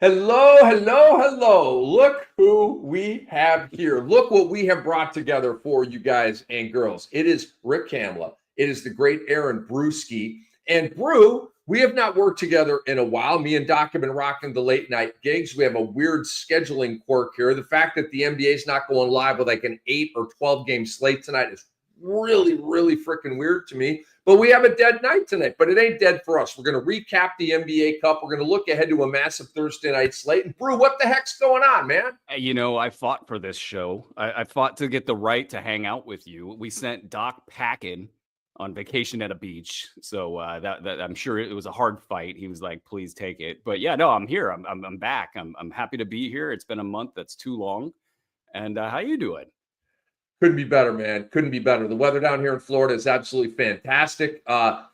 Hello, hello, hello. Look who we have here. Look what we have brought together for you guys and girls. It is Rick Kamla. It is the great Aaron Bruski. And Brew, we have not worked together in a while. Me and Doc have been rocking the late night gigs. We have a weird scheduling quirk here. The fact that the NBA is not going live with like an 8 or 12 game slate tonight is really, really freaking weird to me. But we have a dead night tonight, but it ain't dead for us. We're going to recap the NBA Cup. We're going to look ahead to a massive Thursday night slate. And Brew, what the heck's going on, man? I fought for this show. I fought to get the right to hang out with you. We sent Doc packing on vacation at a beach, so that I'm sure it was a hard fight. He was like, "Please take it." But yeah, no, I'm here. I'm back. I'm happy to be here. It's been a month. That's too long. And how you doing? Couldn't be better, man. Couldn't be better. The weather down here in Florida is absolutely fantastic.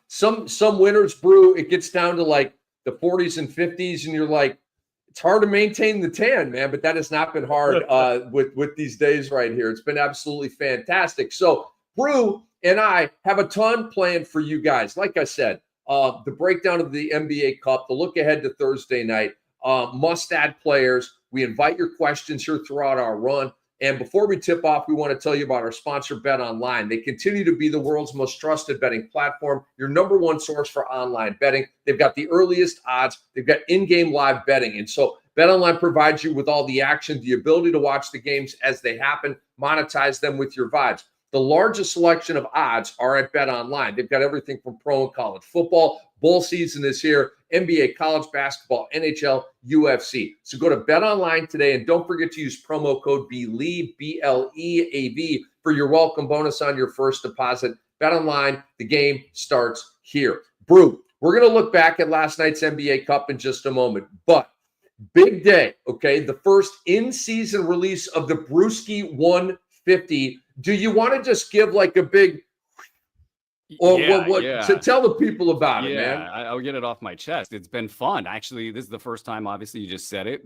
Some winters, Brew, it gets down to like the 40s and 50s, and you're like, it's hard to maintain the tan, man. But that has not been hard with these days right here. It's been absolutely fantastic. So, Brew and I have a ton planned for you guys. Like I said, the breakdown of the NBA Cup, the look ahead to Thursday night, must-add players. We invite your questions here throughout our run. And before we tip off, we want to tell you about our sponsor, Bet Online. They continue to be the world's most trusted betting platform, your number one source for online betting. They've got the earliest odds. They've got in-game live betting. And so Bet Online provides you with all the action, the ability to watch the games as they happen, monetize them with your vibes. The largest selection of odds are at Bet Online. They've got everything from pro and college football. Bowl season is here. NBA, college basketball, NHL, UFC. So go to Bet Online today and don't forget to use promo code BLEAV, BLEAV, for your welcome bonus on your first deposit. Bet Online, the game starts here. Brew, we're going to look back at last night's NBA Cup in just a moment, but big day, okay? The first in-season release of the Bruski 150. Do you want to just give like a big to tell the people about it, man? I'll get it off my chest. It's been fun. Actually, this is the first time, obviously, you just said it.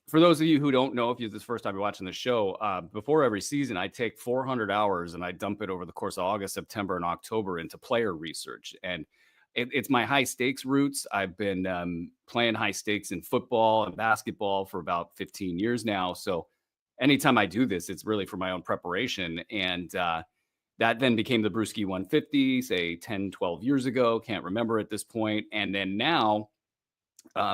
For those of you who don't know, if this is the first time you're watching the show, before every season, I take 400 hours and I dump it over the course of August, September, and October into player research. And it's my high stakes roots. I've been playing high stakes in football and basketball for about 15 years now. So anytime I do this, it's really for my own preparation. And that then became the Bruski 150, say 10, 12 years ago. Can't remember at this point. And then now,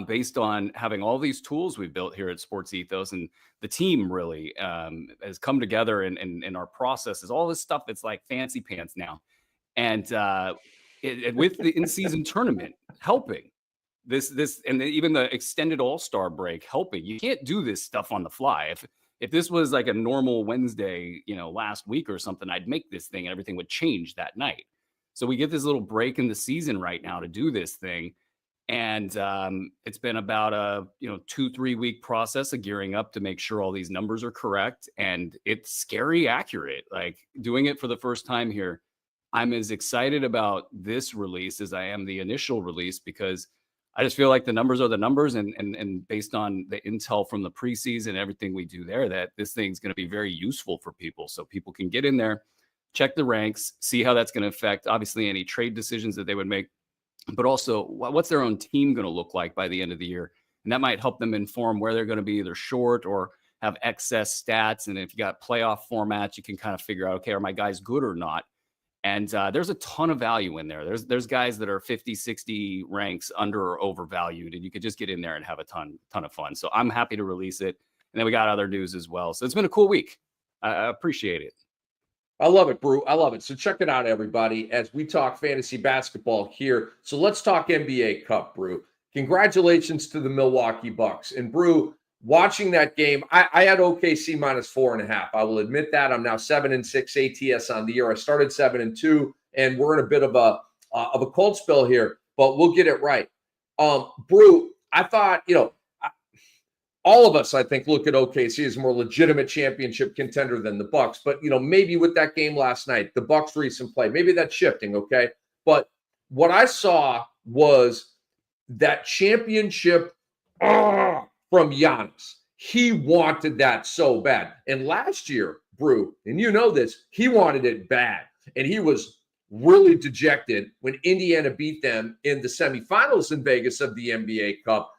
based on having all these tools we've built here at Sports Ethos, and the team really has come together in our processes, all this stuff that's like fancy pants now. And with the in-season tournament helping, this and even the extended All-Star break helping, you can't do this stuff on the fly. If this was like a normal Wednesday, last week or something, I'd make this thing and everything would change that night. So we get this little break in the season right now to do this thing. And it's been about a 2-3 week process of gearing up to make sure all these numbers are correct. And it's scary accurate. Like doing it for the first time here, I'm as excited about this release as I am the initial release, because I just feel like the numbers are the numbers, and based on the intel from the preseason, everything we do there, that this thing's going to be very useful for people. So people can get in there, check the ranks, see how that's going to affect, obviously, any trade decisions that they would make, but also what's their own team going to look like by the end of the year. And that might help them inform where they're going to be either short or have excess stats. And if you got playoff formats, you can kind of figure out, okay, are my guys good or not? And there's a ton of value in there. There's guys that are 50, 60 ranks under or overvalued, and you could just get in there and have a ton of fun. So I'm happy to release it. And then we got other news as well. So it's been a cool week. I appreciate it. I love it, Brew. I love it. So check it out, everybody, as we talk fantasy basketball here. So let's talk NBA Cup, Brew. Congratulations to the Milwaukee Bucks. And Brew, watching that game, I had OKC -4.5. I will admit that. I'm now 7-6 ATS on the year. I started 7-2, and we're in a bit of a cold spell here, but we'll get it right. Brew, I thought, all of us, I think, look at OKC as a more legitimate championship contender than the Bucks. But, maybe with that game last night, the Bucks' recent play, maybe that's shifting, okay? But what I saw was that championship from Giannis. He wanted that so bad. And last year, Brew, and you know this, he wanted it bad. And he was really dejected when Indiana beat them in the semifinals in Vegas of the NBA Cup.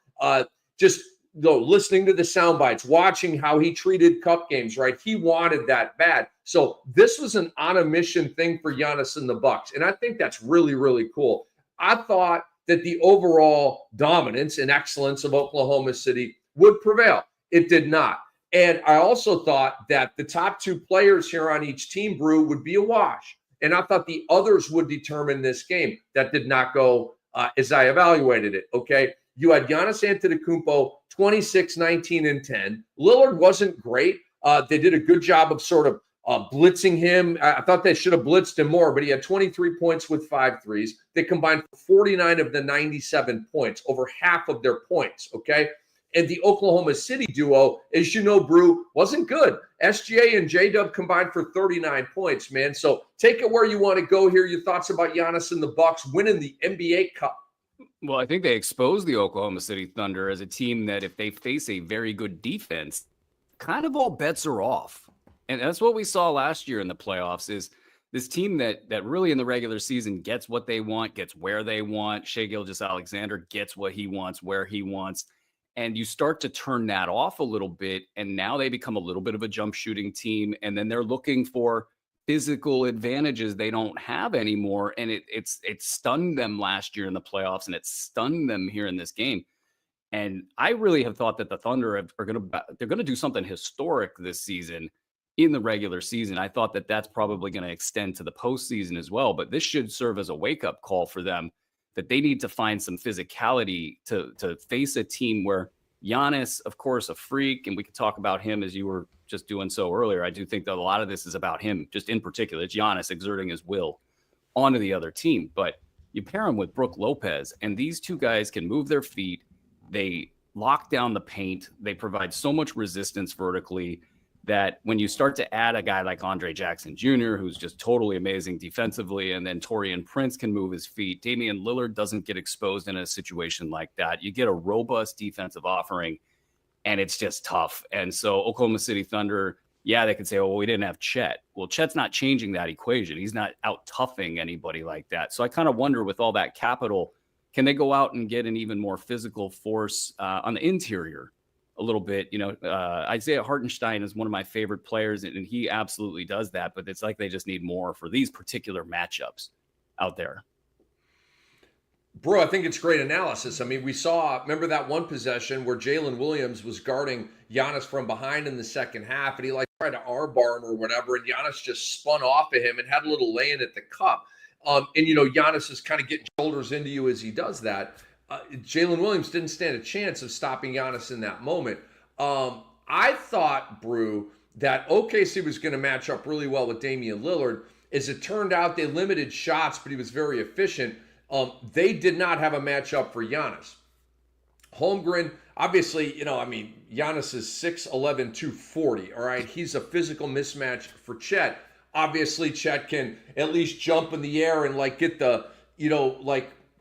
just listening to the sound bites, watching how he treated cup games, right? He wanted that bad. So this was an on a mission thing for Giannis and the Bucks. And I think that's really, really cool. I thought that the overall dominance and excellence of Oklahoma City would prevail. It did not. And I also thought that the top two players here on each team, Brew, would be a wash. And I thought the others would determine this game. That did not go as I evaluated it, okay? You had Giannis Antetokounmpo, 26, 19, and 10. Lillard wasn't great. They did a good job of sort of blitzing him. I thought they should have blitzed him more, but he had 23 points with 5 threes. They combined for 49 of the 97 points, over half of their points, okay? And the Oklahoma City duo, as you know, Brew, wasn't good. SGA and J-Dub combined for 39 points, man. So take it where you want to go here. Your thoughts about Giannis and the Bucks winning the NBA Cup. Well, I think they exposed the Oklahoma City Thunder as a team that if they face a very good defense, kind of all bets are off. And that's what we saw last year in the playoffs is this team that really in the regular season gets what they want, gets where they want. Shai Gilgeous-Alexander gets what he wants, where he wants. And you start to turn that off a little bit. And now they become a little bit of a jump shooting team. And then they're looking for physical advantages they don't have anymore. And it stunned them last year in the playoffs, and it stunned them here in this game. And I really have thought that the Thunder they're going to do something historic this season in the regular season. I thought that that's probably going to extend to the postseason as well. But this should serve as a wake-up call for them that they need to find some physicality to face a team where Giannis, of course, a freak, and we could talk about him as you were just doing so earlier. I do think that a lot of this is about him, just in particular. It's Giannis exerting his will onto the other team. But you pair him with Brook Lopez, and these two guys can move their feet. They lock down the paint. They provide so much resistance vertically that when you start to add a guy like Andre Jackson Jr., who's just totally amazing defensively, and then Taurean Prince can move his feet, Damian Lillard doesn't get exposed in a situation like that. You get a robust defensive offering, and it's just tough. And so Oklahoma City Thunder, yeah, they could say, oh, well, we didn't have Chet. Well, Chet's not changing that equation. He's not out-toughing anybody like that. So I kind of wonder with all that capital, can they go out and get an even more physical force on the interior a little bit? You know, Isaiah Hartenstein is one of my favorite players, and he absolutely does that. But it's like they just need more for these particular matchups out there. Bro, I think it's great analysis. I mean, we saw, remember that one possession where Jalen Williams was guarding Giannis from behind in the second half, and he tried to armbar him or whatever, and Giannis just spun off of him and had a little lay-in at the cup. And, Giannis is kind of getting shoulders into you as he does that. Jalen Williams didn't stand a chance of stopping Giannis in that moment. I thought, Brew, that OKC was going to match up really well with Damian Lillard. As it turned out, they limited shots, but he was very efficient. They did not have a matchup for Giannis. Holmgren, obviously, Giannis is 6'11", 240, all right? He's a physical mismatch for Chet. Obviously, Chet can at least jump in the air and get the,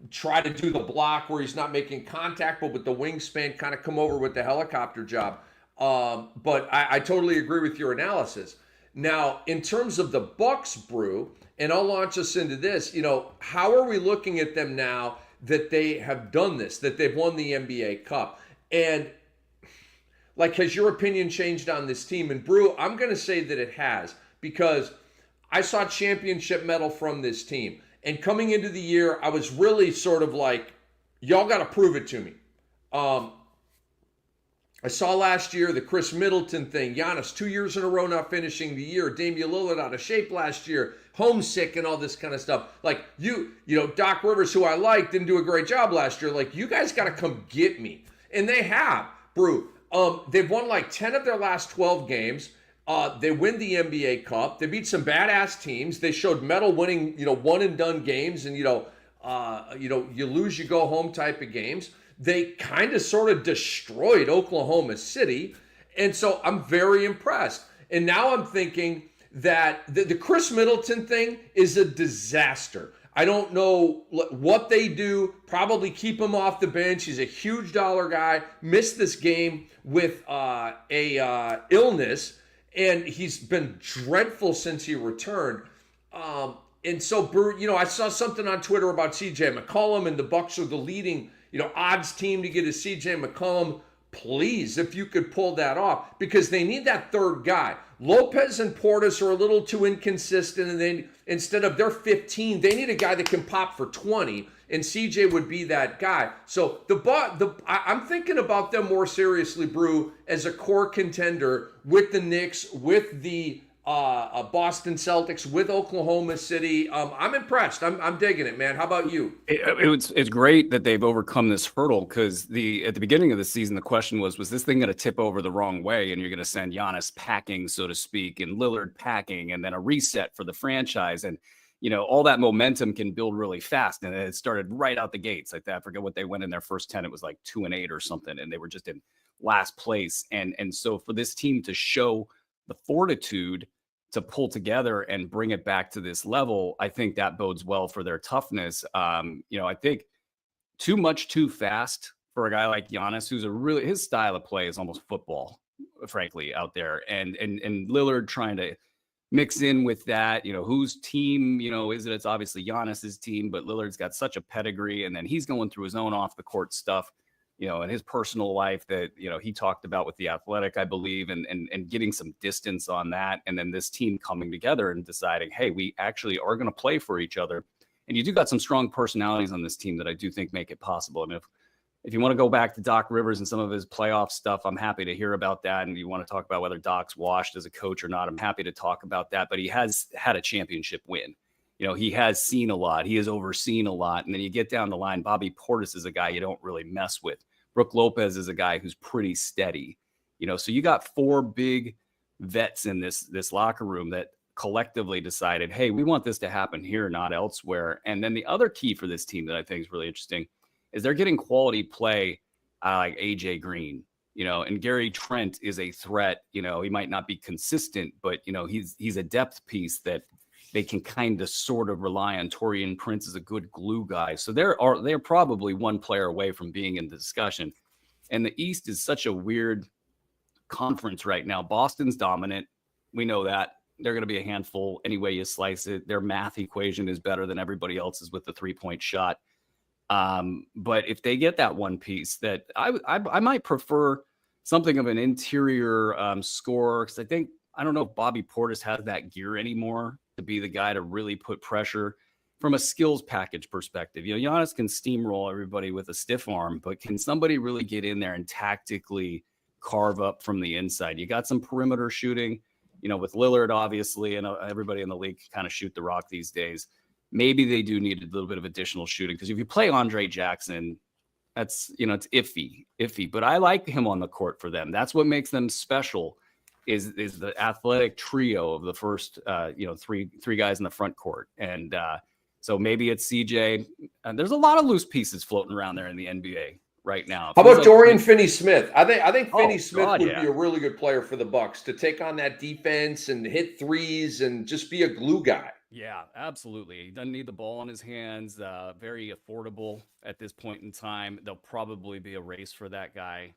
try to do the block where he's not making contact, but with the wingspan kind of come over with the helicopter job. But I totally agree with your analysis. Now, in terms of the Bucks, Brew, and I'll launch us into this, how are we looking at them now that they have done this, that they've won the NBA Cup? And has your opinion changed on this team? And Brew, I'm going to say that it has, because I saw championship medal from this team. And coming into the year, I was really sort of y'all got to prove it to me. I saw last year the Chris Middleton thing. Giannis 2 years in a row not finishing the year. Damian Lillard out of shape last year. Homesick and all this kind of stuff. Doc Rivers, who I like, didn't do a great job last year. You guys got to come get me. And they have, Brew. They've won 10 of their last 12 games. They win the NBA Cup. They beat some badass teams. They showed medal winning, one and done games, and you lose, you go home type of games. They kind of sort of destroyed Oklahoma City, and so I'm very impressed. And now I'm thinking that the Chris Middleton thing is a disaster. I don't know what they do. Probably keep him off the bench. He's a huge dollar guy. Missed this game with a illness. And he's been dreadful since he returned. And so, I saw something on Twitter about CJ McCollum, and the Bucks are the leading, odds team to get a CJ McCollum please, if you could pull that off, because they need that third guy. Lopez and Portis are a little too inconsistent, and then instead of their 15, they need a guy that can pop for 20, and CJ would be that guy. So I'm thinking about them more seriously, Brew, as a core contender with the Knicks, with the Boston Celtics, with Oklahoma City. I'm impressed. I'm digging it, man. How about you? It's great that they've overcome this hurdle, because at the beginning of the season, the question was this thing going to tip over the wrong way, and you're going to send Giannis packing, so to speak, and Lillard packing, and then a reset for the franchise. And, all that momentum can build really fast. And it started right out the gates. Like that. I forget what they went in their first 10. It was like 2-8 or something. And they were just in last place. And so for this team to show the fortitude to pull together and bring it back to this level, I think that bodes well for their toughness. I think too much too fast for a guy like Giannis, who's his style of play is almost football, frankly, out there. And Lillard trying to mix in with that, whose team, is it? It's obviously Giannis's team, but Lillard's got such a pedigree, and then he's going through his own off the court stuff, in his personal life that, he talked about with the Athletic, I believe, and getting some distance on that. And then this team coming together and deciding, hey, we actually are going to play for each other. And you do got some strong personalities on this team that I do think make it possible. I mean, if you want to go back to Doc Rivers and some of his playoff stuff, I'm happy to hear about that. And you want to talk about whether Doc's washed as a coach or not, I'm happy to talk about that. But he has had a championship win. He has seen a lot. He has overseen a lot. And then you get down the line, Bobby Portis is a guy you don't really mess with. Brook Lopez is a guy who's pretty steady. So you got 4 big vets in this locker room that collectively decided, hey, we want this to happen here, not elsewhere. And then the other key for this team that I think is really interesting is they're getting quality play like AJ Green, and Gary Trent is a threat. He might not be consistent, but he's a depth piece that they can kind of sort of rely on. Taurean Prince is a good glue guy. So they're probably one player away from being in the discussion. And the East is such a weird conference right now. Boston's dominant. We know that. They're going to be a handful any way you slice it. Their math equation is better than everybody else's with the 3-point shot. But if they get that one piece, that I might prefer something of an interior scorer, because I don't know if Bobby Portis has that gear anymore to be the guy to really put pressure from a skills package perspective. Giannis can steamroll everybody with a stiff arm, but can somebody really get in there and tactically carve up from the inside? You got some perimeter shooting, with Lillard, obviously, and everybody in the league can kind of shoot the rock these days. Maybe they do need a little bit of additional shooting, because if you play Andre Jackson, that's, it's iffy, but I like him on the court for them. That's what makes them special is the athletic trio of the first, three guys in the front court. And so maybe it's CJ. There's a lot of loose pieces floating around there in the NBA right now. How about Dorian Finney-Smith? I think Finney-Smith would be a really good player for the Bucks to take on that defense and hit threes and just be a glue guy. Yeah, absolutely. He doesn't need the ball in his hands. Very affordable at this point in time. There'll probably be a race for that guy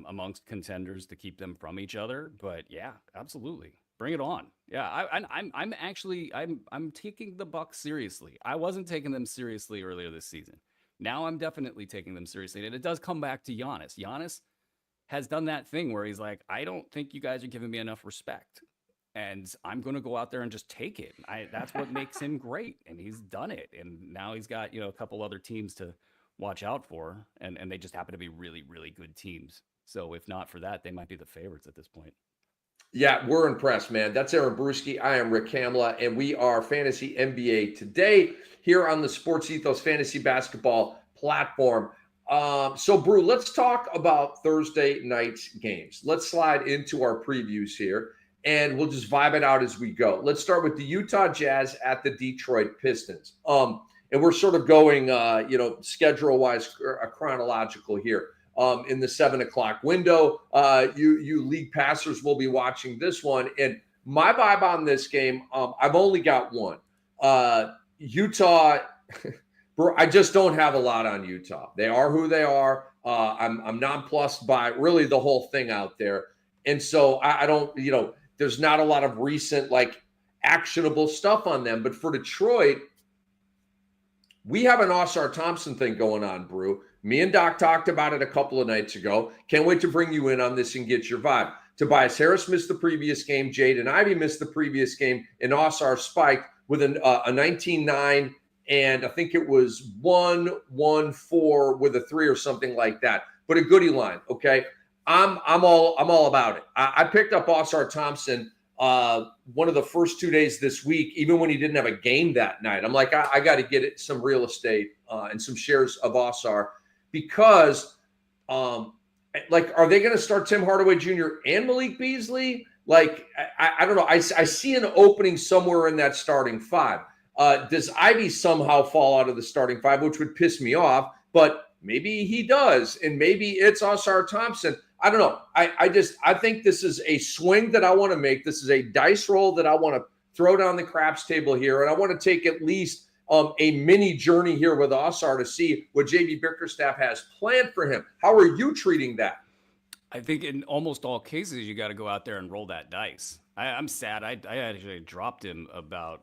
amongst contenders to keep them from each other. But yeah, absolutely. Bring it on. Yeah, I'm taking the Bucks seriously. I wasn't taking them seriously earlier this season. Now I'm definitely taking them seriously. And it does come back to Giannis. Giannis has done that thing where he's like, I don't think you guys are giving me enough respect. And I'm going to go out there and just take it. That's what makes him great. And he's done it. And now he's got, a couple other teams to watch out for. And they just happen to be really, really good teams. So if not for that, they might be the favorites at this point. Yeah, we're impressed, man. That's Aaron Bruski. I am Rick Kamla, and we are Fantasy NBA Today here on the Sports Ethos Fantasy Basketball platform. So, Brew, let's talk about Thursday night's games. Let's slide into our previews here, and we'll just vibe it out as we go. Let's start with the Utah Jazz at the Detroit Pistons. And we're sort of going, schedule-wise, chronological here. In the 7:00 window, you league passers will be watching this one. And my vibe on this game, I've only got one. Utah, bro, I just don't have a lot on Utah. They are who they are. I'm nonplussed by really the whole thing out there. And so I don't, there's not a lot of recent actionable stuff on them. But for Detroit, we have an Oscar Thompson thing going on, Brew. Me and Doc talked about it a couple of nights ago. Can't wait to bring you in on this and get your vibe. Tobias Harris missed the previous game. Jaden Ivey missed the previous game. And Osar spiked with a 19-9, and I think it was 1-1-4 with a 3 or something like that. But a goodie line, okay? I'm all about it. I picked up Osar Thompson one of the first 2 days this week, even when he didn't have a game that night. I'm like, I got to get it some real estate and some shares of Osar because, are they going to start Tim Hardaway Jr. and Malik Beasley? Like, I don't know. I see an opening somewhere in that starting five. Does Ivy somehow fall out of the starting five, which would piss me off? But maybe he does, and maybe it's Osar Thompson. I don't know. I think this is a swing that I want to make. This is a dice roll that I want to throw down the craps table here, and I want to take at least a mini journey here with Osar to see what JB Bickerstaff has planned for him. How are you treating that? I think in almost all cases, you got to go out there and roll that dice. I'm sad. I actually dropped him about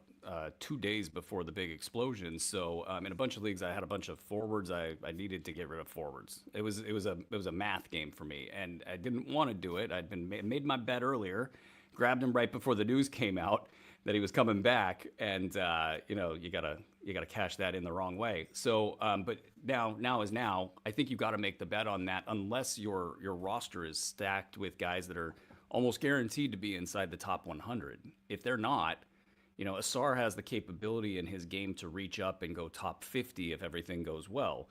2 days before the big explosion. So in a bunch of leagues, I had a bunch of forwards. I needed to get rid of forwards. It was a math game for me, and I didn't want to do it. I'd been made my bet earlier, grabbed him right before the news came out that he was coming back, and you gotta cash that in the wrong way. So, but now is now. I think you got to make the bet on that, unless your roster is stacked with guys that are almost guaranteed to be inside the top 100. If they're not, Asar has the capability in his game to reach up and go top 50 if everything goes well.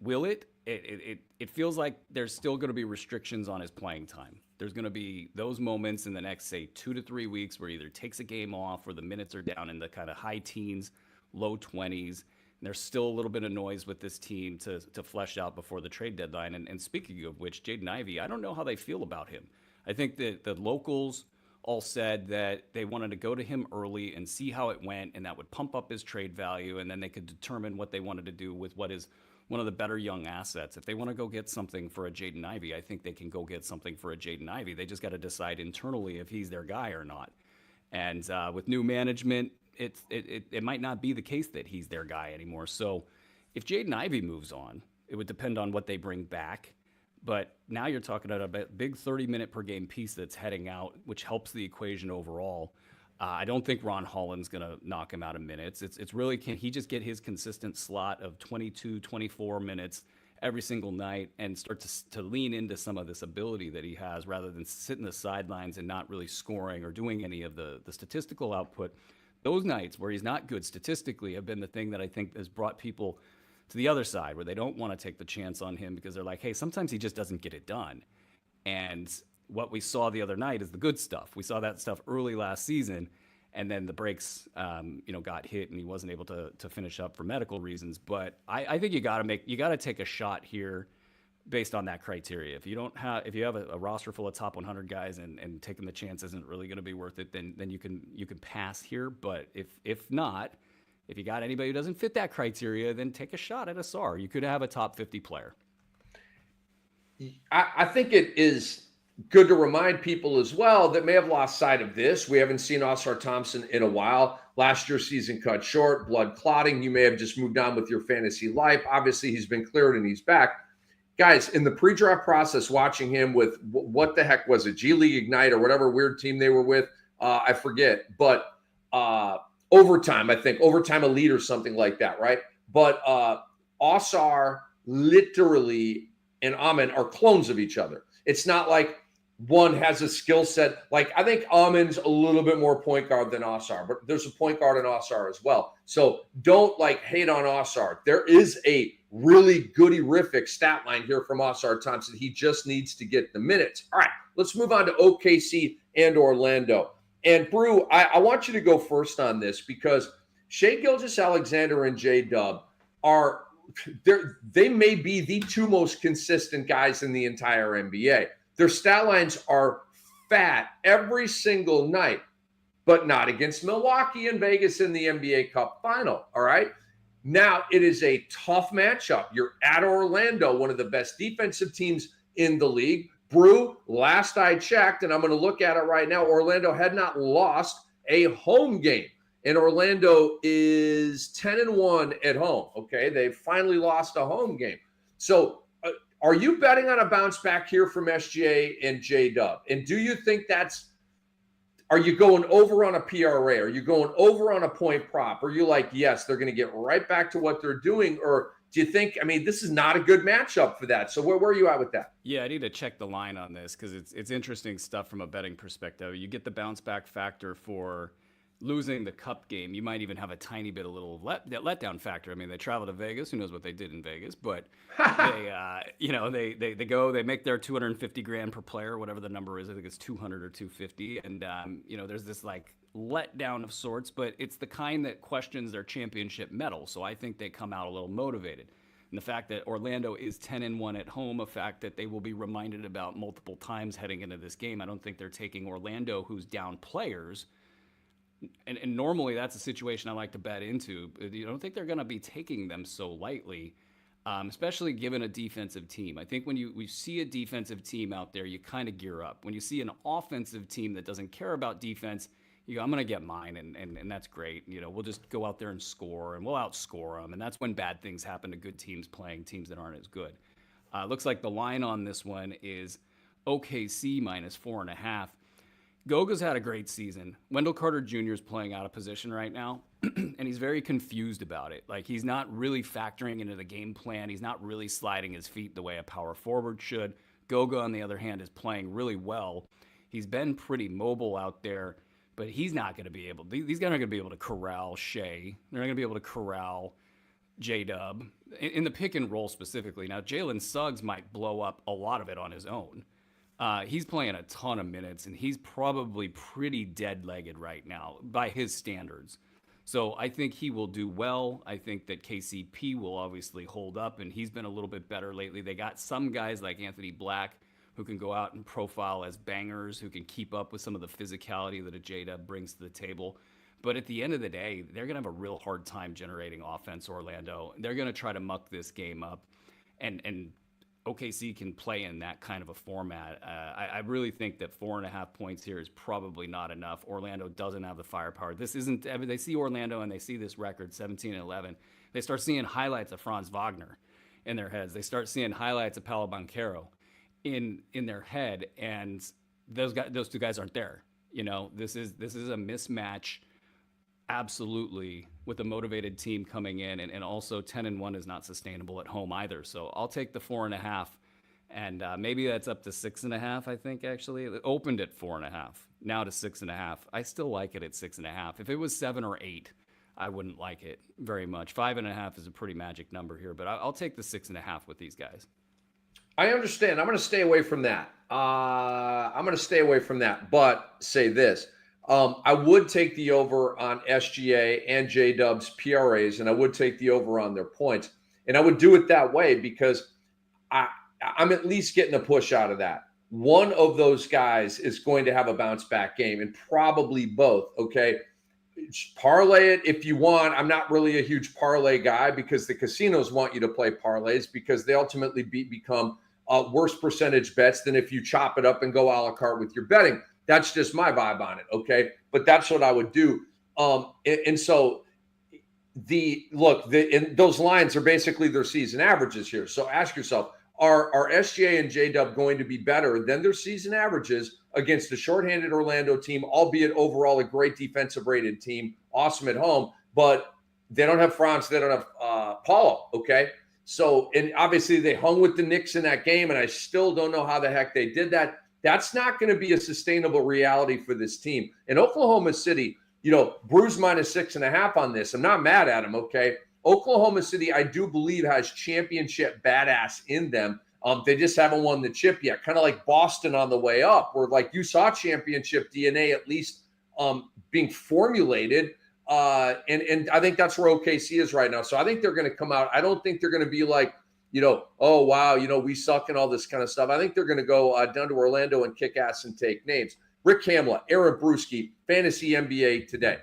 Will it? It feels like there's still going to be restrictions on his playing time. There's going to be those moments in the next, say, 2 to 3 weeks where he either takes a game off or the minutes are down in the kind of high teens, low 20s. And there's still a little bit of noise with this team to flesh out before the trade deadline. And speaking of which, Jaden Ivey, I don't know how they feel about him. I think that the locals all said that they wanted to go to him early and see how it went, and that would pump up his trade value, and then they could determine what they wanted to do with what is one of the better young assets. If they want to go get something for a Jaden Ivey, I think they can go get something for a Jaden Ivey. They just got to decide internally if he's their guy or not. And with new management, it might not be the case that he's their guy anymore. So if Jaden Ivey moves on, it would depend on what they bring back. But now you're talking about a big 30-minute per game piece that's heading out, which helps the equation overall. I don't think Ron Holland's going to knock him out of minutes. It's really, can he just get his consistent slot of 22, 24 minutes every single night and start to lean into some of this ability that he has rather than sit in the sidelines and not really scoring or doing any of the statistical output. Those nights where he's not good statistically have been the thing that I think has brought people to the other side, where they don't want to take the chance on him because they're like, hey, sometimes he just doesn't get it done. And what we saw the other night is the good stuff. We saw that stuff early last season, and then the brakes, got hit, and he wasn't able to finish up for medical reasons. But I think you got to take a shot here based on that criteria. If you have a roster full of top 100 guys and taking the chance isn't really going to be worth it, then you can pass here. But if not, if you got anybody who doesn't fit that criteria, then take a shot at Asar. You could have a top 50 player. I think it is good to remind people as well that may have lost sight of this. We haven't seen Osar Thompson in a while. Last year's season cut short, blood clotting. You may have just moved on with your fantasy life. Obviously, he's been cleared and he's back. Guys, in the pre-draft process, watching him with what the heck was it, G League Ignite or whatever weird team they were with, I forget. But Overtime, I think, Overtime Elite or something like that, right? But Osar literally and Amin are clones of each other. It's not like one has a skill set. Like, I think Amin's a little bit more point guard than Osar, but there's a point guard in Osar as well. So don't hate on Osar. There is a really goody-rific stat line here from Osar Thompson. He just needs to get the minutes. All right, let's move on to OKC and Orlando. And Brew, I want you to go first on this because Shai Gilgeous-Alexander and J-Dub they may be the two most consistent guys in the entire NBA. Their stat lines are fat every single night, but not against Milwaukee and Vegas in the NBA Cup final, all right? Now, it is a tough matchup. You're at Orlando, one of the best defensive teams in the league. Brew, last I checked, and I'm going to look at it right now, Orlando had not lost a home game. And Orlando is 10-1 at home, okay? They've finally lost a home game. So are you betting on a bounce back here from SGA and J-Dub? And do you think are you going over on a PRA? Are you going over on a point prop? Are you like, yes, they're going to get right back to what they're doing? Or do you think, this is not a good matchup for that? So where are you at with that? Yeah, I need to check the line on this because it's interesting stuff from a betting perspective. You get the bounce back factor for losing the cup game. You might even have a tiny bit, a little letdown factor. They travel to Vegas. Who knows what they did in Vegas? But they go, they make their 250 grand per player, whatever the number is. I think it's 200 or 250. And there's this like letdown of sorts, but it's the kind that questions their championship medal. So I think they come out a little motivated. And the fact that Orlando is 10-1 at home, a fact that they will be reminded about multiple times heading into this game. I don't think they're taking Orlando, who's down players. And normally that's a situation I like to bet into. I don't think they're going to be taking them so lightly, especially given a defensive team. I think when we see a defensive team out there, you kind of gear up. When you see an offensive team that doesn't care about defense, you go, I'm going to get mine, and that's great. We'll just go out there and score, and we'll outscore them. And that's when bad things happen to good teams playing teams that aren't as good. Looks like the line on this one is OKC -4.5. Goga's had a great season. Wendell Carter Jr. is playing out of position right now, and he's very confused about it. Like, he's not really factoring into the game plan. He's not really sliding his feet the way a power forward should. Goga, on the other hand, is playing really well. He's been pretty mobile out there, but he's not going to be able – these guys aren't going to be able to corral Shea. They're not going to be able to corral J-Dub in the pick and roll specifically. Now, Jalen Suggs might blow up a lot of it on his own. He's playing a ton of minutes, and he's probably pretty dead-legged right now by his standards. So I think he will do well. I think that KCP will obviously hold up, and he's been a little bit better lately. They got some guys like Anthony Black who can go out and profile as bangers, who can keep up with some of the physicality that a J-Dub brings to the table. But at the end of the day, they're going to have a real hard time generating offense, Orlando. They're going to try to muck this game up, and OKC can play in that kind of a format. I really think that 4.5 points here is probably not enough. Orlando doesn't have the firepower. This isn't. They see Orlando and they see this record, 17-11. They start seeing highlights of Franz Wagner in their heads. They start seeing highlights of Paolo Banchero in their head, and those two guys aren't there. This is a mismatch. Absolutely, with a motivated team coming in, and also 10-1 is not sustainable at home either. So I'll take the 4.5, and maybe that's up to 6.5. I think actually it opened at 4.5, now to 6.5. I still like it at 6.5. If it was 7 or 8, I wouldn't like it very much. 5.5 is a pretty magic number here, but I'll take the 6.5 with these guys. I understand. I'm going to stay away from that. But say this. I would take the over on SGA and J-Dub's PRAs, and I would take the over on their points. And I would do it that way because I'm at least getting a push out of that. One of those guys is going to have a bounce back game, and probably both, okay? Parlay it if you want. I'm not really a huge parlay guy because the casinos want you to play parlays because they ultimately become worse percentage bets than if you chop it up and go a la carte with your betting. That's just my vibe on it, okay? But that's what I would do. And so those lines are basically their season averages here. So ask yourself, are SGA and J-Dub going to be better than their season averages against a shorthanded Orlando team, albeit overall a great defensive rated team, awesome at home, but they don't have Franz, they don't have Paulo, okay? So, and obviously they hung with the Knicks in that game, and I still don't know how the heck they did that. That's not going to be a sustainable reality for this team. And Oklahoma City, Bruce -6.5 on this. I'm not mad at him, okay? Oklahoma City, I do believe, has championship badass in them. They just haven't won the chip yet. Kind of like Boston on the way up, where like you saw championship DNA at least being formulated. And I think that's where OKC is right now. So I think they're going to come out. I don't think they're going to be like, oh, wow, we suck and all this kind of stuff. I think they're going to go down to Orlando and kick ass and take names. Rick Kamla, Aaron Bruski, Fantasy NBA Today.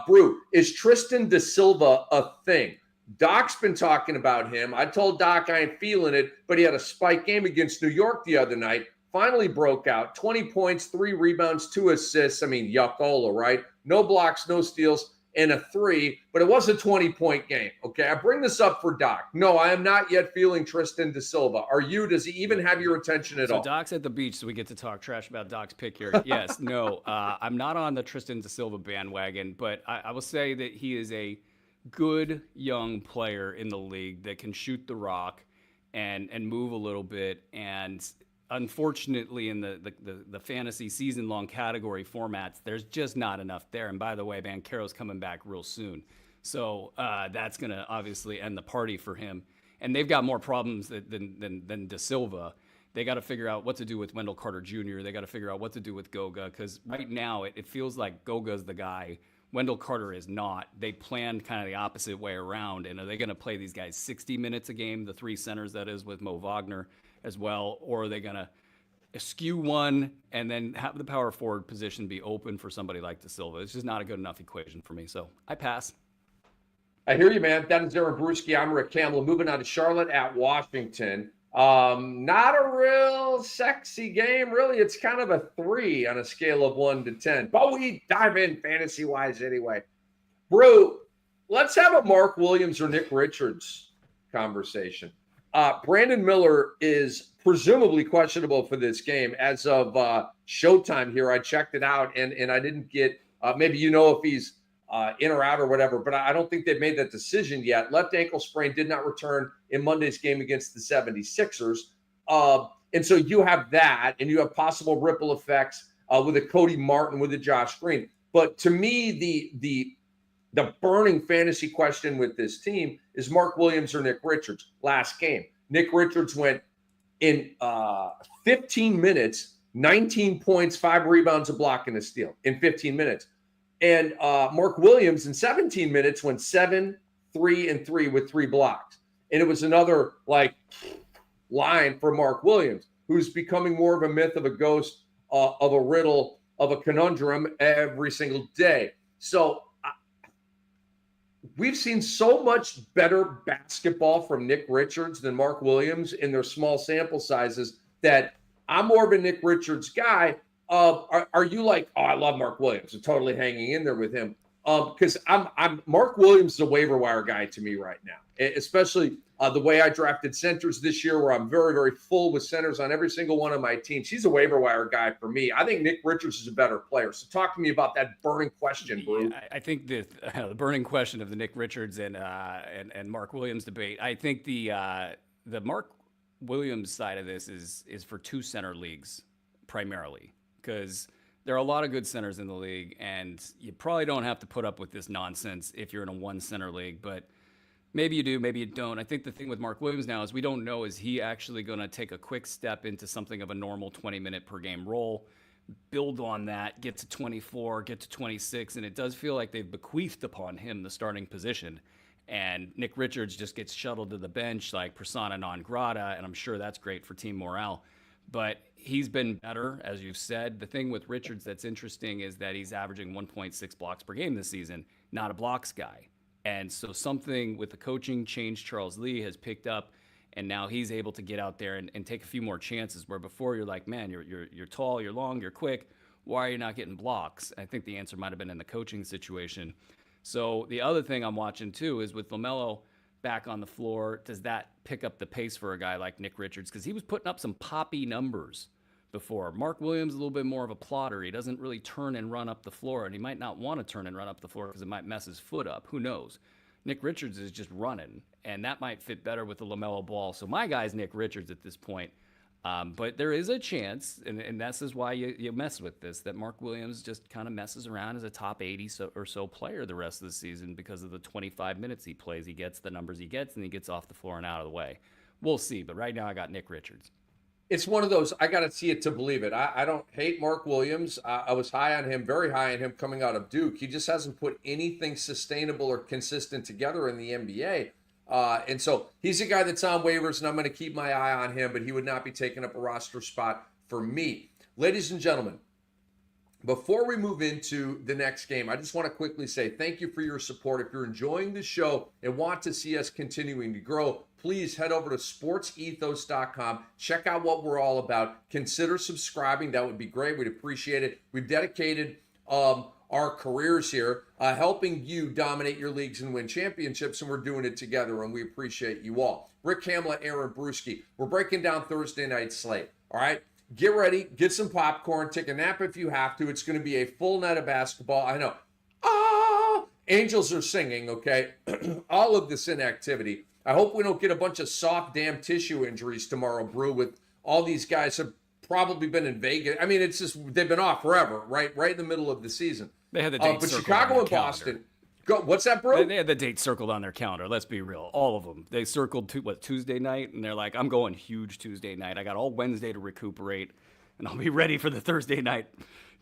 Brew, is Tristan da Silva a thing? Doc's been talking about him. I told Doc I ain't feeling it, but he had a spike game against New York the other night. Finally broke out. 20 points, 3 rebounds, 2 assists. Yuckola, right? No blocks, no steals. and a 3, but it was a 20-point game. Okay, I bring this up for Doc. No, I am not yet feeling Tristan da Silva. Are you? Does he even have your attention at all? So Doc's at the beach, so we get to talk trash about Doc's pick here. Yes, no, I'm not on the Tristan da Silva bandwagon, but I will say that he is a good young player in the league that can shoot the rock and move a little bit. And unfortunately, in the fantasy season long category formats, there's just not enough there. And by the way, Banchero's coming back real soon, so that's going to obviously end the party for him. And they've got more problems than Da Silva. They got to figure out what to do with Wendell Carter Jr. They got to figure out what to do with Goga, because right now it feels like Goga's the guy. Wendell Carter is not. They planned kind of the opposite way around. And are they going to play these guys 60 minutes a game, the 3 centers, that is, with Mo Wagner as well? Or are they going to skew one and then have the power forward position be open for somebody like Da Silva? It's just not a good enough equation for me. So I pass. I hear you, man. That is Aaron Bruski. I'm Rick Kamla. Moving on to Charlotte at Washington. Not a real sexy game, really. It's kind of a 3 on a scale of 1 to 10. But we dive in fantasy-wise anyway. Bro, let's have a Mark Williams or Nick Richards conversation. Brandon Miller is presumably questionable for this game. As of Showtime here, I checked it out, and I didn't get maybe if he's in or out or whatever, but I don't think they've made that decision yet. Left ankle sprain, did not return in Monday's game against the 76ers. And so you have that, and you have possible ripple effects with a Cody Martin, with a Josh Green. But to me, the burning fantasy question with this team is Mark Williams or Nick Richards. Last game, Nick Richards went in 15 minutes, 19 points, 5 rebounds, a block, and a steal in 15 minutes. And Mark Williams in 17 minutes went 7, 3, and 3 with 3 blocks. And it was another line for Mark Williams, who's becoming more of a myth, of a ghost, of a riddle, of a conundrum every single day. So we've seen so much better basketball from Nick Richards than Mark Williams in their small sample sizes that I'm more of a Nick Richards guy. Are you like, oh, I love Mark Williams, I'm totally hanging in there with him? Because I'm Mark Williams is a waiver wire guy to me right now, especially the way I drafted centers this year, where I'm very, very full with centers on every single one of my teams. He's a waiver wire guy for me. I think Nick Richards is a better player. So talk to me about that burning question, bro. Yeah, I think the burning question of the Nick Richards and Mark Williams debate. I think the Mark Williams side of this is for 2 center leagues primarily, because there are a lot of good centers in the league, and you probably don't have to put up with this nonsense if you're in a 1 center league, but maybe you do, maybe you don't. I think the thing with Mark Williams now is we don't know, is he actually going to take a quick step into something of a normal 20-minute per game role, build on that, get to 24, get to 26, and it does feel like they've bequeathed upon him the starting position. And Nick Richards just gets shuttled to the bench like persona non grata, and I'm sure that's great for team morale. But he's been better, as you've said. The thing with Richards that's interesting is that he's averaging 1.6 blocks per game this season, not a blocks guy. And so something with the coaching change Charles Lee has picked up, and now he's able to get out there and take a few more chances, where before you're like, man, you're tall, you're long, you're quick. Why are you not getting blocks? I think the answer might have been in the coaching situation. So the other thing I'm watching too is with LaMelo back on the floor, does that pick up the pace for a guy like Nick Richards? Because he was putting up some poppy numbers before. Mark Williams, a little bit more of a plotter. He doesn't really turn and run up the floor, and he might not want to turn and run up the floor because it might mess his foot up. Who knows? Nick Richards is just running, and that might fit better with the LaMelo ball. So my guy's Nick Richards at this point. But there is a chance, and this is why you mess with this, that Mark Williams just kind of messes around as a top 80 or so player the rest of the season because of the 25 minutes he plays. He gets the numbers he gets, and he gets off the floor and out of the way. We'll see, but right now I got Nick Richards. It's one of those, I got to see it to believe it. I don't hate Mark Williams. I was high on him, very high on him coming out of Duke. He just hasn't put anything sustainable or consistent together in the NBA. And so he's a guy that's on waivers, and I'm going to keep my eye on him, but he would not be taking up a roster spot for me. Ladies and gentlemen, before we move into the next game, I just want to quickly say thank you for your support. If you're enjoying the show and want to see us continuing to grow, please head over to sportsethos.com. Check out what we're all about. Consider subscribing. That would be great. We'd appreciate it. We've dedicated our our careers here, helping you dominate your leagues and win championships, and we're doing it together, and we appreciate you all. Rick Kamla, Aaron Bruski. We're breaking down Thursday night slate, all right? Get ready, get some popcorn, take a nap if you have to. It's going to be a full night of basketball. I know. Angels are singing, okay? All of this inactivity. I hope we don't get a bunch of soft, damn tissue injuries tomorrow, Brew, with all these guys have probably been in Vegas. I mean, it's just, they've been off forever, right in the middle of the season. They had the date but circled Chicago on and their Boston. What's that, Brew? They had the date circled on their calendar. Let's be real. All of them. They circled Tuesday night, and they're like, I'm going huge Tuesday night. I got all Wednesday to recuperate, and I'll be ready for the Thursday night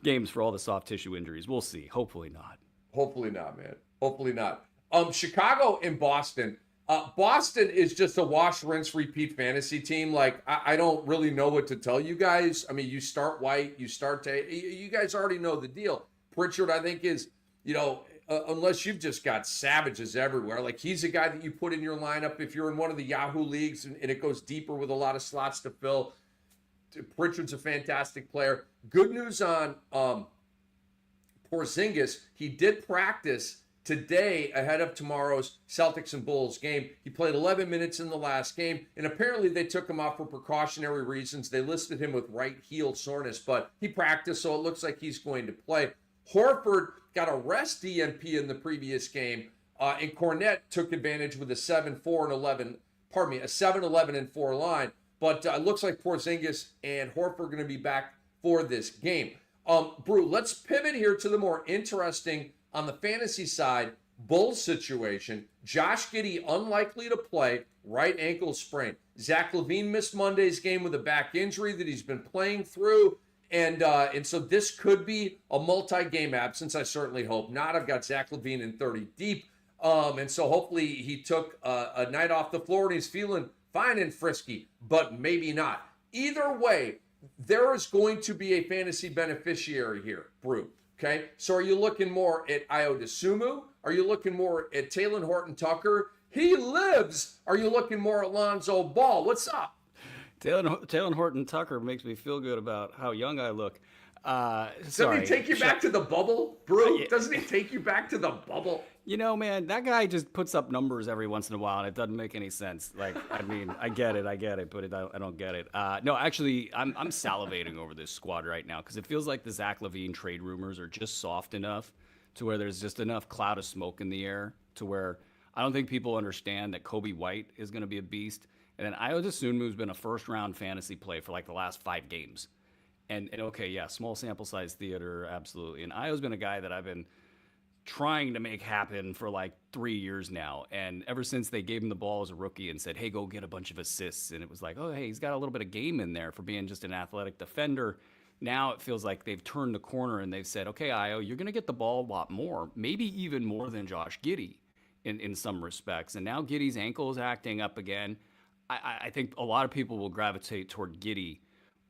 games for all the soft tissue injuries. We'll see. Hopefully not. Hopefully not, man. Hopefully not. Chicago and Boston. Boston is just a wash, rinse, repeat fantasy team. Like, I don't really know what to tell you guys. I mean, you start White, you start Tate. You guys already know the deal. Pritchard, I think, is, unless you've just got savages everywhere. Like, he's a guy that you put in your lineup if you're in one of the Yahoo leagues and it goes deeper with a lot of slots to fill. Pritchard's a fantastic player. Good news on Porzingis. He did practice today ahead of tomorrow's Celtics and Bulls game. He played 11 minutes in the last game, and apparently they took him off for precautionary reasons. They listed him with right heel soreness, but he practiced, so it looks like he's going to play. Horford got a rest DNP in the previous game, and Cornette took advantage with a 7-11-4 line, but it looks like Porzingis and Horford are going to be back for this game. Brew, let's pivot here to the more interesting, on the fantasy side, Bulls situation. Josh Giddey unlikely to play, right ankle sprain. Zach LaVine missed Monday's game with a back injury that he's been playing through. And so this could be a multi-game absence. I certainly hope not. I've got Zach LaVine in 30 deep. And so hopefully he took a night off the floor and he's feeling fine and frisky, but maybe not. Either way, there is going to be a fantasy beneficiary here, Brew. Okay, so are you looking more at Ayo Dosunmu? Are you looking more at Talen Horton-Tucker? He lives. Are you looking more at Lonzo Ball? What's up? Talen Horton-Tucker makes me feel good about how young I look. Doesn't he take you back to the bubble, Brew? Doesn't he take you back to the bubble? You know, man, that guy just puts up numbers every once in a while, and it doesn't make any sense. Like, I mean, I get it, but I don't get it. No, actually, I'm salivating over this squad right now because it feels like the Zach LaVine trade rumors are just soft enough to where there's just enough cloud of smoke in the air to where I don't think people understand that Kobe White is going to be a beast. And then Ayo Dosunmu's been a first-round fantasy play for like the last 5 games. And okay, yeah, small sample size theater, absolutely. And Ayo's been a guy that I've been trying to make happen for like 3 years now. And ever since they gave him the ball as a rookie and said, hey, go get a bunch of assists. And it was like, oh, hey, he's got a little bit of game in there for being just an athletic defender. Now it feels like they've turned the corner and they've said, okay, Ayo, you're going to get the ball a lot more, maybe even more than Josh Giddey in some respects. And now Giddey's ankle is acting up again. I think a lot of people will gravitate toward Giddey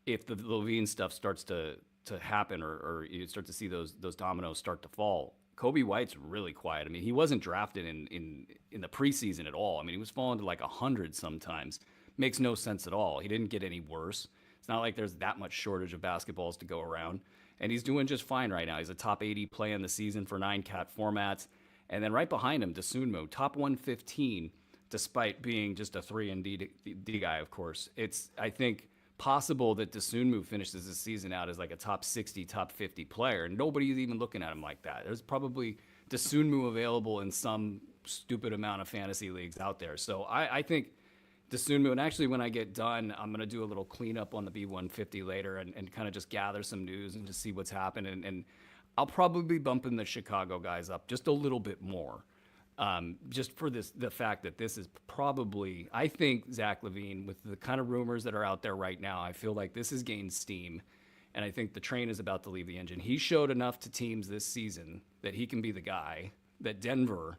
if the LaVine stuff starts to happen or you start to see those dominoes start to fall. Kobe White's really quiet. I mean, he wasn't drafted in the preseason at all. I mean, he was falling to like 100 sometimes. Makes no sense at all. He didn't get any worse. It's not like there's that much shortage of basketballs to go around. And he's doing just fine right now. He's a top 80 play in the season for 9-cat formats. And then right behind him, Dosunmu, top 115, despite being just a 3-and-D guy, of course. It's, I think, possible that Dosunmu finishes the season out as like a top 60, top 50 player. And nobody's even looking at him like that. There's probably Dosunmu available in some stupid amount of fantasy leagues out there. So I think Dosunmu, and actually when I get done, I'm going to do a little cleanup on the B150 later and kind of just gather some news and just see what's happening. And I'll probably be bumping the Chicago guys up just a little bit more. Just for the fact that this is probably, I think Zach LaVine, with the kind of rumors that are out there right now, I feel like this has gained steam, and I think the train is about to leave the engine. He showed enough to teams this season that he can be the guy that Denver,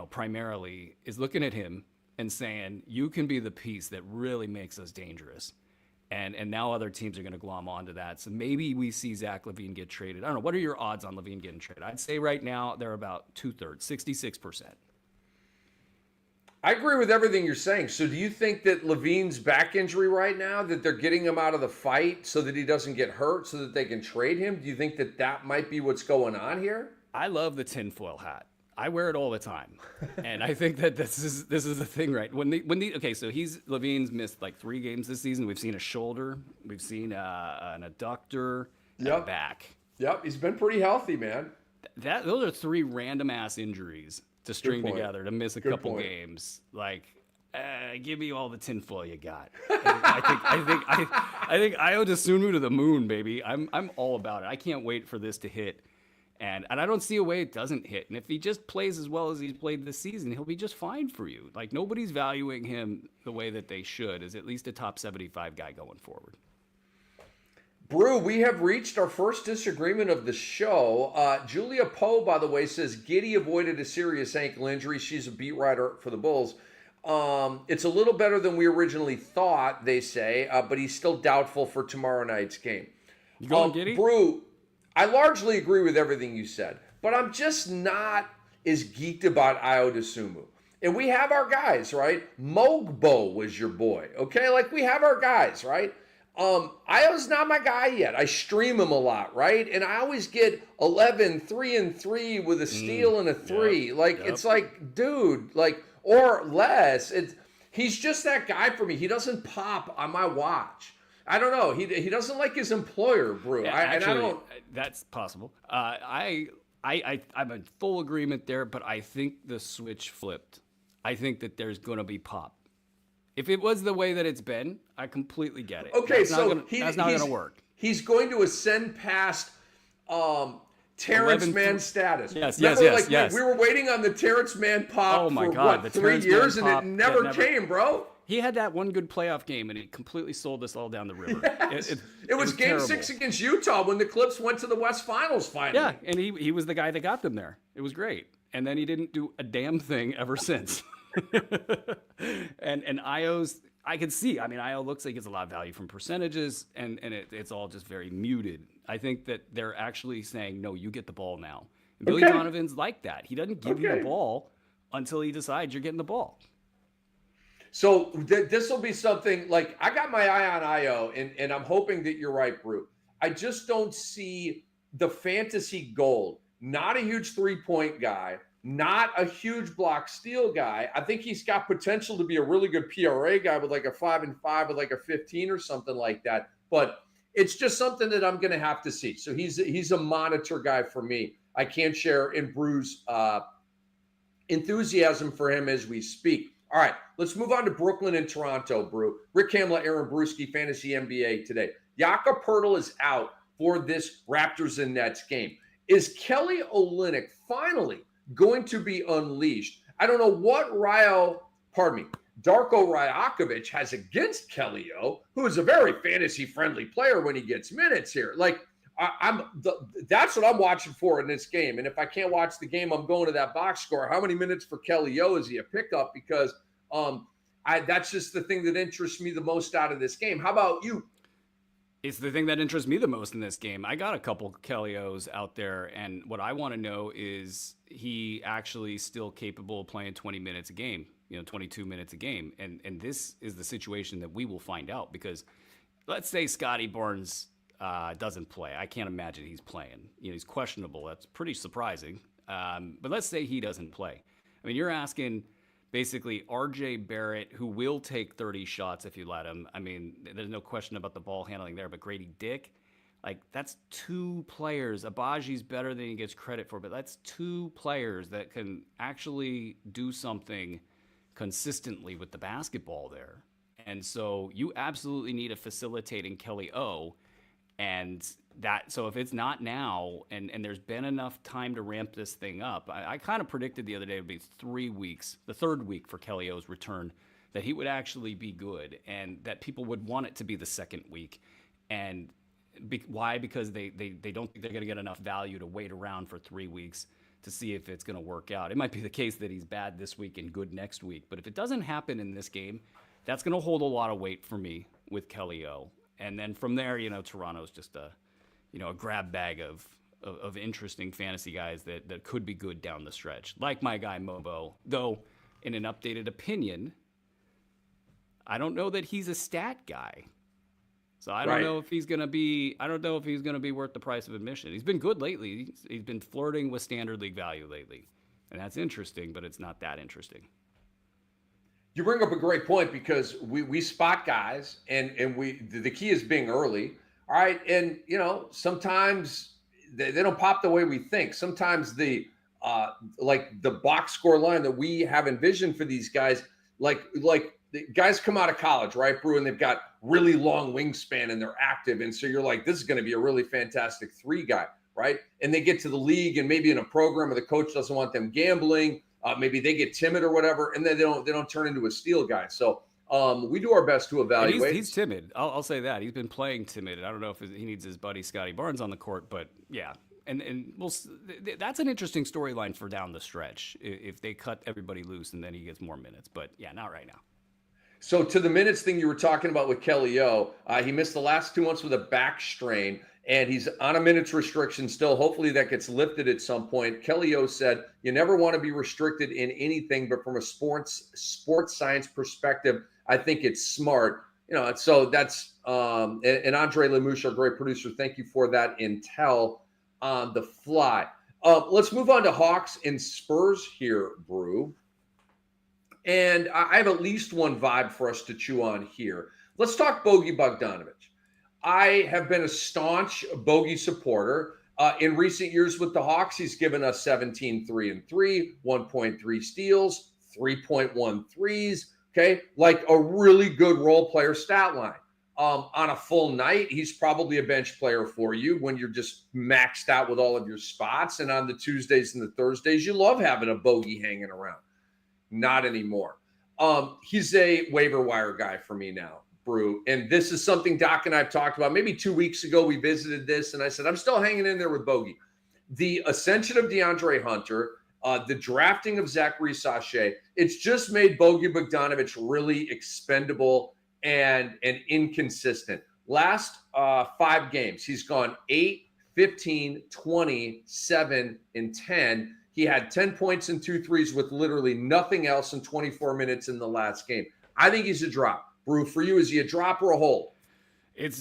primarily is looking at him and saying, you can be the piece that really makes us dangerous. And now other teams are going to glom onto that. So maybe we see Zach LaVine get traded. I don't know. What are your odds on LaVine getting traded? I'd say right now they're about 2/3, 66%. I agree with everything you're saying. So do you think that Levine's back injury right now, that they're getting him out of the fight so that he doesn't get hurt so that they can trade him? Do you think that that might be what's going on here? I love the tinfoil hat. I wear it all the time, and I think that this is the thing, right? Okay, so Levine's missed like 3 games this season. We've seen a shoulder, we've seen an adductor, and a back. Yep, he's been pretty healthy, man. Those are 3 random ass injuries to string together to miss a couple games. Like, give me all the tinfoil you got. I think Io Dosunmu to the moon, baby. I'm all about it. I can't wait for this to hit. And I don't see a way it doesn't hit. And if he just plays as well as he's played this season, he'll be just fine for you. Like, nobody's valuing him the way that they should, as at least a top 75 guy going forward. Brew, we have reached our first disagreement of the show. Julia Poe, by the way, says Giddey avoided a serious ankle injury. She's a beat writer for the Bulls. It's a little better than we originally thought, they say, but he's still doubtful for tomorrow night's game. You going Giddey? Brew, I largely agree with everything you said, but I'm just not as geeked about Io Dosunmu. And we have our guys, right? Mogbo was your boy, okay? Like, we have our guys, right? Io's not my guy yet. I stream him a lot, right? And I always get 11, 3 and 3 with a steal and a 3. It's like, dude, like, or less. He's just that guy for me. He doesn't pop on my watch. I don't know. He doesn't like his employer, Brew. Actually, that's possible. I'm in full agreement there, but I think the switch flipped. I think that there's going to be pop. If it was the way that it's been, I completely get it. Okay, that's not going to work. He's going to ascend past Terrence Mann status. Yes. We were waiting on the Terrence Mann pop for 3 years, and it never came, bro. He had that one good playoff game, and it completely sold us all down the river. Yes. It was Game 6 against Utah when the Clips went to the West Finals finally. Yeah, and he was the guy that got them there. It was great. And then he didn't do a damn thing ever since. and Io's, I can see. I mean, Io looks like it's a lot of value from percentages, and it's all just very muted. I think that they're actually saying, no, you get the ball now. And Billy Donovan's like that. He doesn't give you the ball until he decides you're getting the ball. So this will be something like, I got my eye on Io, and I'm hoping that you're right, Brew. I just don't see the fantasy gold. Not a huge three-point guy, not a huge block steal guy. I think he's got potential to be a really good PRA guy with like a 5 and 5 with like a 15 or something like that. But it's just something that I'm going to have to see. So he's a monitor guy for me. I can't share in Brew's enthusiasm for him as we speak. All right, let's move on to Brooklyn and Toronto, Brew. Rick Kamla, Aaron Bruski, Fantasy NBA today. Jakob Poeltl is out for this Raptors and Nets game. Is Kelly Olynyk finally going to be unleashed? I don't know what Darko Rajakovic has against Kelly O, who is a very fantasy-friendly player when he gets minutes here. Like, that's what I'm watching for in this game. And if I can't watch the game, I'm going to that box score. How many minutes for Kelly O is he a pickup? Because that's just the thing that interests me the most out of this game. How about you? It's the thing that interests me the most in this game. I got a couple Kelly O's out there, and what I want to know is he actually still capable of playing 20 minutes a game, 22 minutes a game. And this is the situation that we will find out, because let's say Scotty Barnes doesn't play. I can't imagine he's playing. He's questionable. That's pretty surprising. But let's say he doesn't play. I mean, you're asking basically RJ Barrett, who will take 30 shots if you let him. I mean, there's no question about the ball handling there, but Grady Dick, like, that's 2 players. Abaji's better than he gets credit for, but that's 2 players that can actually do something consistently with the basketball there. And so you absolutely need a facilitating Kelly O. And so if it's not now, and there's been enough time to ramp this thing up, I kind of predicted the other day it would be 3 weeks, the 3rd week for Kelly O's return, that he would actually be good, and that people would want it to be the 2nd week. And why? Because they don't think they're going to get enough value to wait around for 3 weeks to see if it's going to work out. It might be the case that he's bad this week and good next week, but if it doesn't happen in this game, that's going to hold a lot of weight for me with Kelly O. And then from there, Toronto's just a grab bag of interesting fantasy guys that could be good down the stretch. Like my guy Mobo, though in an updated opinion, I don't know that he's a stat guy. So I don't know if he's gonna be. I don't know if he's gonna be worth the price of admission. He's been good lately. He's been flirting with standard league value lately, and that's interesting. But it's not that interesting. You bring up a great point because we spot guys, and the key is being early. All right, and sometimes they don't pop the way we think. Sometimes the like the box score line that we have envisioned for these guys, like the guys come out of college, right, Brew, and they've got really long wingspan and they're active. And so you're like, this is going to be a really fantastic 3 guy, right? And they get to the league and maybe in a program where the coach doesn't want them gambling. Maybe they get timid or whatever, and then they don't turn into a steal guy. So we do our best to evaluate. He's timid. I'll say that. He's been playing timid. I don't know if he needs his buddy Scotty Barnes on the court, but yeah. And that's an interesting storyline for down the stretch if they cut everybody loose and then he gets more minutes. But yeah, not right now. So to the minutes thing you were talking about with Kelly O, he missed the last 2 months with a back strain, and he's on a minutes restriction still. Hopefully that gets lifted at some point. Kelly O said, you never want to be restricted in anything, but from a sports science perspective, I think it's smart. So that's and Andre Lemouche, our great producer, thank you for that intel on the fly. Let's move on to Hawks and Spurs here, Brew. And I have at least one vibe for us to chew on here. Let's talk Bogey Bogdanovic. I have been a staunch Bogey supporter. In recent years with the Hawks, he's given us 17, 3 and 3, 1.3 steals, 3.1 threes. Okay, like a really good role player stat line. On a full night, he's probably a bench player for you when you're just maxed out with all of your spots. And on the Tuesdays and the Thursdays, you love having a Bogey hanging around. Not anymore. He's a waiver wire guy for me now, Brew. And this is something Doc and I have talked about. Maybe 2 weeks ago, we visited this, and I said, I'm still hanging in there with Bogey. The ascension of DeAndre Hunter, the drafting of Zachary Sachet, it's just made Bogey Bogdanovic really expendable and inconsistent. Last 5 games, he's gone 8, 15, 20, 7, and 10. He had 10 points and 2 threes with literally nothing else in 24 minutes in the last game. I think he's a drop. Brew, for you, is he a drop or a hold? It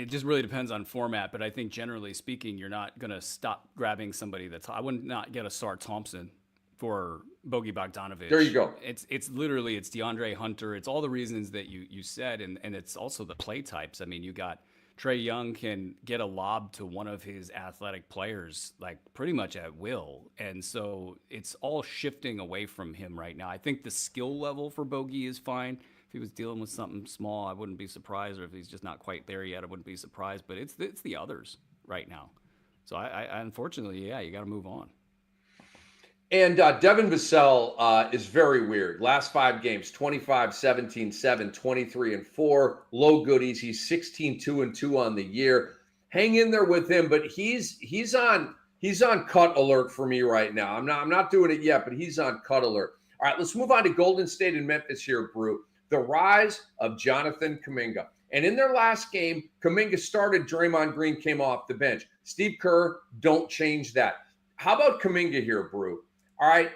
just really depends on format, but I think generally speaking, you're not going to stop grabbing somebody I would not get a Sar Thompson for Bogey Bogdanovic. There you go. It's literally, it's DeAndre Hunter. It's all the reasons that you said, and it's also the play types. I mean, you got Trae Young can get a lob to one of his athletic players like pretty much at will. And so it's all shifting away from him right now. I think the skill level for Bogey is fine. If he was dealing with something small, I wouldn't be surprised. Or if he's just not quite there yet, I wouldn't be surprised. But it's the others right now. So I unfortunately, yeah, you got to move on. And Devin Vassell is very weird. Last 5 games, 25, 17, 7, 23, and 4. Low goodies. He's 16, 2 and 2 on the year. Hang in there with him, but he's on cut alert for me right now. I'm not doing it yet, but he's on cut alert. All right, let's move on to Golden State and Memphis here, Brew. The rise of Jonathan Kuminga. And in their last game, Kuminga started, Draymond Green came off the bench. Steve Kerr, don't change that. How about Kuminga here, Brew? All right,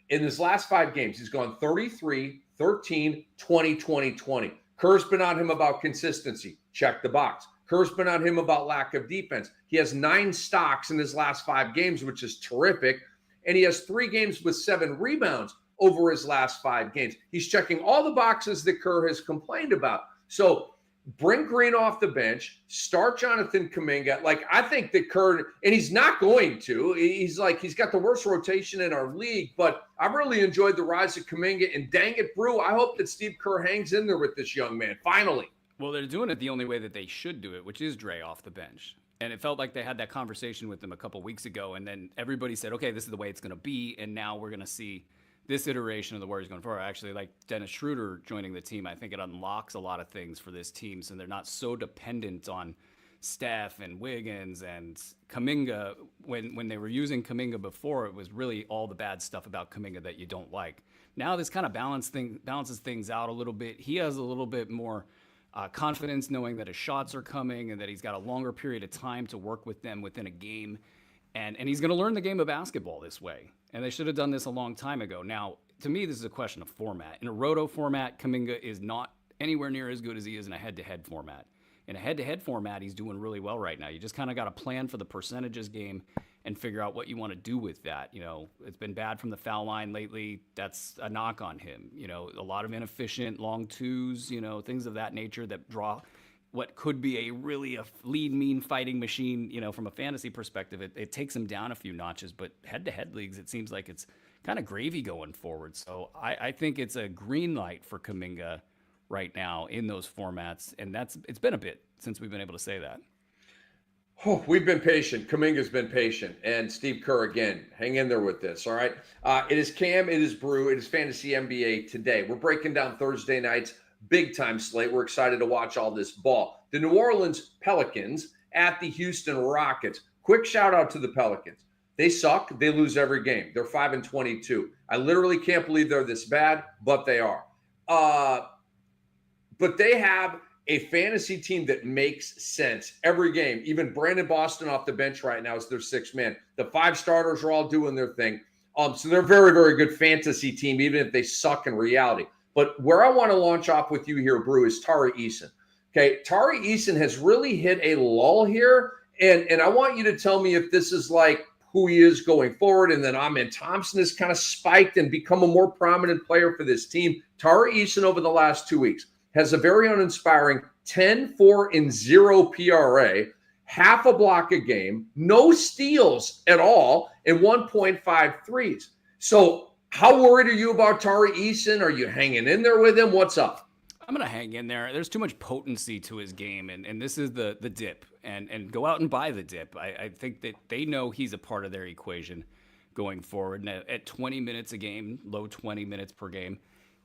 in his last 5 games, he's gone 33, 13, 20, 20, 20. Kerr's been on him about consistency. Check the box. Kerr's been on him about lack of defense. He has 9 stocks in his last 5 games, which is terrific. And he has 3 games with 7 rebounds over his last 5 games. He's checking all the boxes that Kerr has complained about. So bring Green off the bench, start Jonathan Kuminga. Like, I think that Kerr, and he's not going to, he's got the worst rotation in our league, but I've really enjoyed the rise of Kuminga, and dang it, Brew, I hope that Steve Kerr hangs in there with this young man, finally. Well, they're doing it the only way that they should do it, which is Dre off the bench. And it felt like they had that conversation with him a couple weeks ago, and then everybody said, okay, this is the way it's going to be, and now we're going to see this iteration of the Warriors going forward. Actually, like Dennis Schroeder joining the team, I think it unlocks a lot of things for this team, so they're not so dependent on Steph and Wiggins and Kuminga. When they were using Kuminga before, it was really all the bad stuff about Kuminga that you don't like. Now this kind of balances things out a little bit. He has a little bit more confidence knowing that his shots are coming and that he's got a longer period of time to work with them within a game. And he's going to learn the game of basketball this way. And they should have done this a long time ago. Now, to me, this is a question of format. In a roto format, Kuminga is not anywhere near as good as he is in a head-to-head format. In a head-to-head format, he's doing really well right now. You just kind of got to plan for the percentages game and figure out what you want to do with that. It's been bad from the foul line lately. That's a knock on him. A lot of inefficient long twos, things of that nature that draw what could be a lean, mean fighting machine, from a fantasy perspective. It takes him down a few notches, but head-to-head leagues, it seems like it's kind of gravy going forward. So I think it's a green light for Kuminga right now in those formats, and it's been a bit since we've been able to say that. Oh, we've been patient. Kuminga's been patient. And Steve Kerr, again, hang in there with this, all right? It is Cam, it is Brew, it is Fantasy NBA today. We're breaking down Thursday night's big-time slate. We're excited to watch all this ball. The New Orleans Pelicans at the Houston Rockets. Quick shout-out to the Pelicans. They suck. They lose every game. They're 5-22. I literally can't believe they're this bad, but they are. But they have a fantasy team that makes sense every game. Even Brandon Boston off the bench right now is their sixth man. The five starters are all doing their thing. So they're a very, very good fantasy team, even if they suck in reality. But where I want to launch off with you here, Brew, is Tari Eason. Okay, Tari Eason has really hit a lull here, and I want you to tell me if this is like who he is going forward, and then Amen Thompson has kind of spiked and become a more prominent player for this team. Tari Eason over the last 2 weeks has a very uninspiring 10-4-0 PRA, half a block a game, no steals at all, and 1.5 threes. So how worried are you about Tari Eason? Are you hanging in there with him? What's up? I'm going to hang in there. There's too much potency to his game, and this is the dip. And go out and buy the dip. I think that they know he's a part of their equation going forward. And at 20 minutes a game, low 20 minutes per game,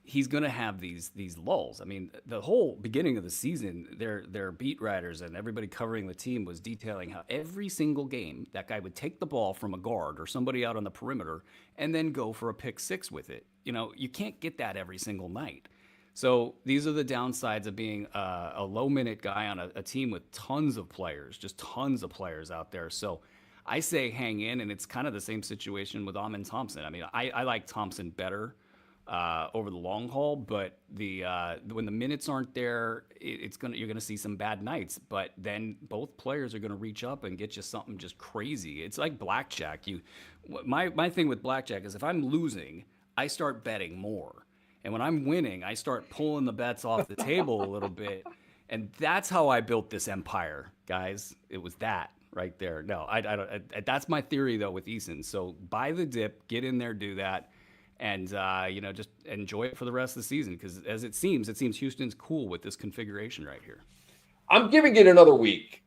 he's going to have these lulls. I mean, the whole beginning of the season, their beat writers and everybody covering the team was detailing how every single game that guy would take the ball from a guard or somebody out on the perimeter and then go for a pick six with it. You can't get that every single night. So these are the downsides of being a low-minute guy on a team with tons of players, just tons of players out there. So I say hang in, and it's kind of the same situation with Amen Thompson. I mean, I like Thompson better over the long haul, but when the minutes aren't there, you're gonna see some bad nights. But then both players are gonna reach up and get you something just crazy. It's like blackjack. My thing with blackjack is if I'm losing, I start betting more. And when I'm winning, I start pulling the bets off the table a little bit. And that's how I built this empire, guys. It was that right there. No, that's my theory, though, with Eason. So buy the dip, get in there, do that, and, just enjoy it for the rest of the season. Because as it seems Houston's cool with this configuration right here. I'm giving it another week.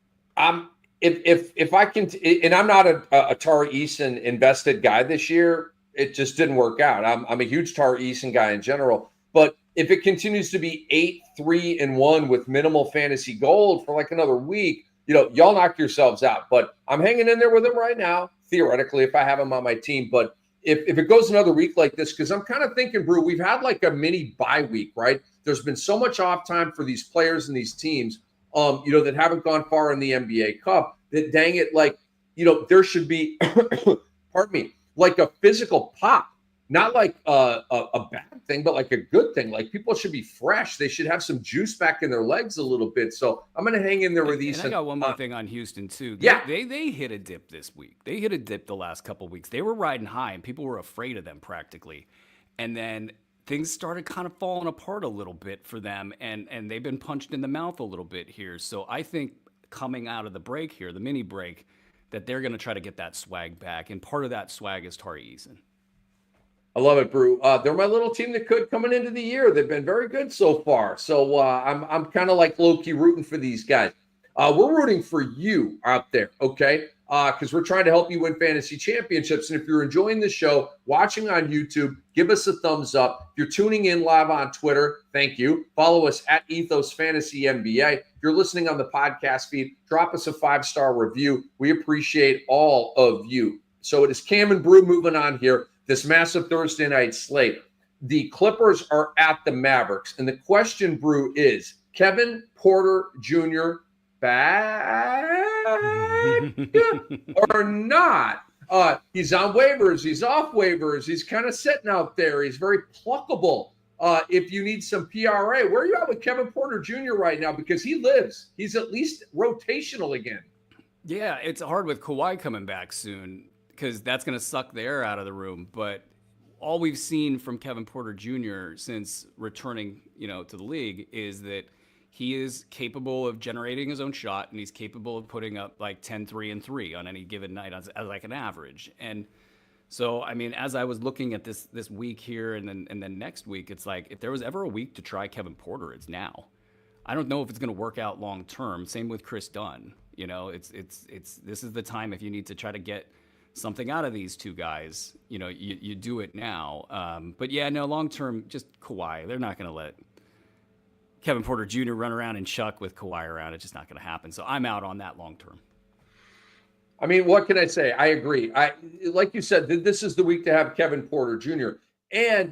If I can, and I'm not a Tari Eason invested guy this year. It just didn't work out. I'm a huge Tari Eason guy in general, but if it continues to be 8-3-1 with minimal fantasy gold for like another week, y'all knock yourselves out. But I'm hanging in there with him right now, theoretically, if I have him on my team. But if it goes another week like this, because I'm kind of thinking, Brew, we've had like a mini bye week, right? There's been so much off time for these players and these teams, that haven't gone far in the NBA Cup. That dang it, there should be, pardon me, like a physical pop, not like a bad thing, but like a good thing. Like people should be fresh. They should have some juice back in their legs a little bit. So I'm going to hang in there with these. And I got one more thing on Houston too. They hit a dip this week. They hit a dip the last couple of weeks. They were riding high and people were afraid of them practically. And then things started kind of falling apart a little bit for them. And they've been punched in the mouth a little bit here. So I think coming out of the break here, the mini break, that they're going to try to get that swag back. And part of that swag is Tari Eason. I love it, Brew. They're my little team that could coming into the year. They've been very good so far. So I'm kind of like low-key rooting for these guys. We're rooting for you out there, okay? Because we're trying to help you win fantasy championships. And if you're enjoying the show, watching on YouTube, give us a thumbs up. If you're tuning in live on Twitter, thank you. Follow us at Ethos Fantasy NBA. If you're listening on the podcast feed, drop us a 5-star review. We appreciate all of you. So it is Cam and Brew moving on here. This massive Thursday night slate. The Clippers are at the Mavericks. And the question, Brew, is Kevin Porter Jr. back or not? He's on waivers. He's off waivers. He's kind of sitting out there. He's very pluckable. If you need some PRA, where are you at with Kevin Porter Jr. right now? Because he lives. He's at least rotational again. Yeah, it's hard with Kawhi coming back soon because that's going to suck the air out of the room. But all we've seen from Kevin Porter Jr. since returning, to the league is that he is capable of generating his own shot, and he's capable of putting up like 10, 3, and 3 on any given night as like an average. And so, I mean, as I was looking at this week here and then next week, it's like if there was ever a week to try Kevin Porter, it's now. I don't know if it's going to work out long term. Same with Chris Dunn. It's this is the time if you need to try to get something out of these two guys. You do it now. But yeah, no, long term, just Kawhi. They're not going to let Kevin Porter Jr. run around and chuck with Kawhi around. It's just not going to happen. So I'm out on that long term. I mean, what can I say? I agree. Like you said, this is the week to have Kevin Porter Jr. And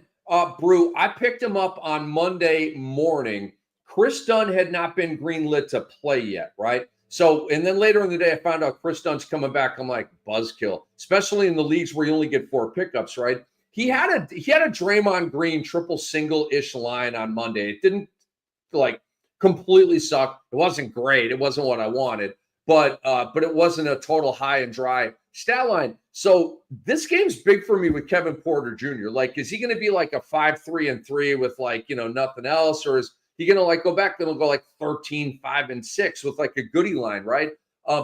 Brew, I picked him up on Monday morning. Chris Dunn had not been greenlit to play yet, right? So, and then later in the day, I found out Chris Dunn's coming back. I'm like, buzzkill, especially in the leagues where you only get 4 pickups, right? He had a Draymond Green triple single-ish line on Monday. It didn't like completely suck. It wasn't great. It wasn't what I wanted. But it wasn't a total high and dry stat line. So this game's big for me with Kevin Porter Jr. Like, is he going to be like a 5-3-3 with nothing else, or is he going to like go back and go like 13-5-6 with like a goodie line, right?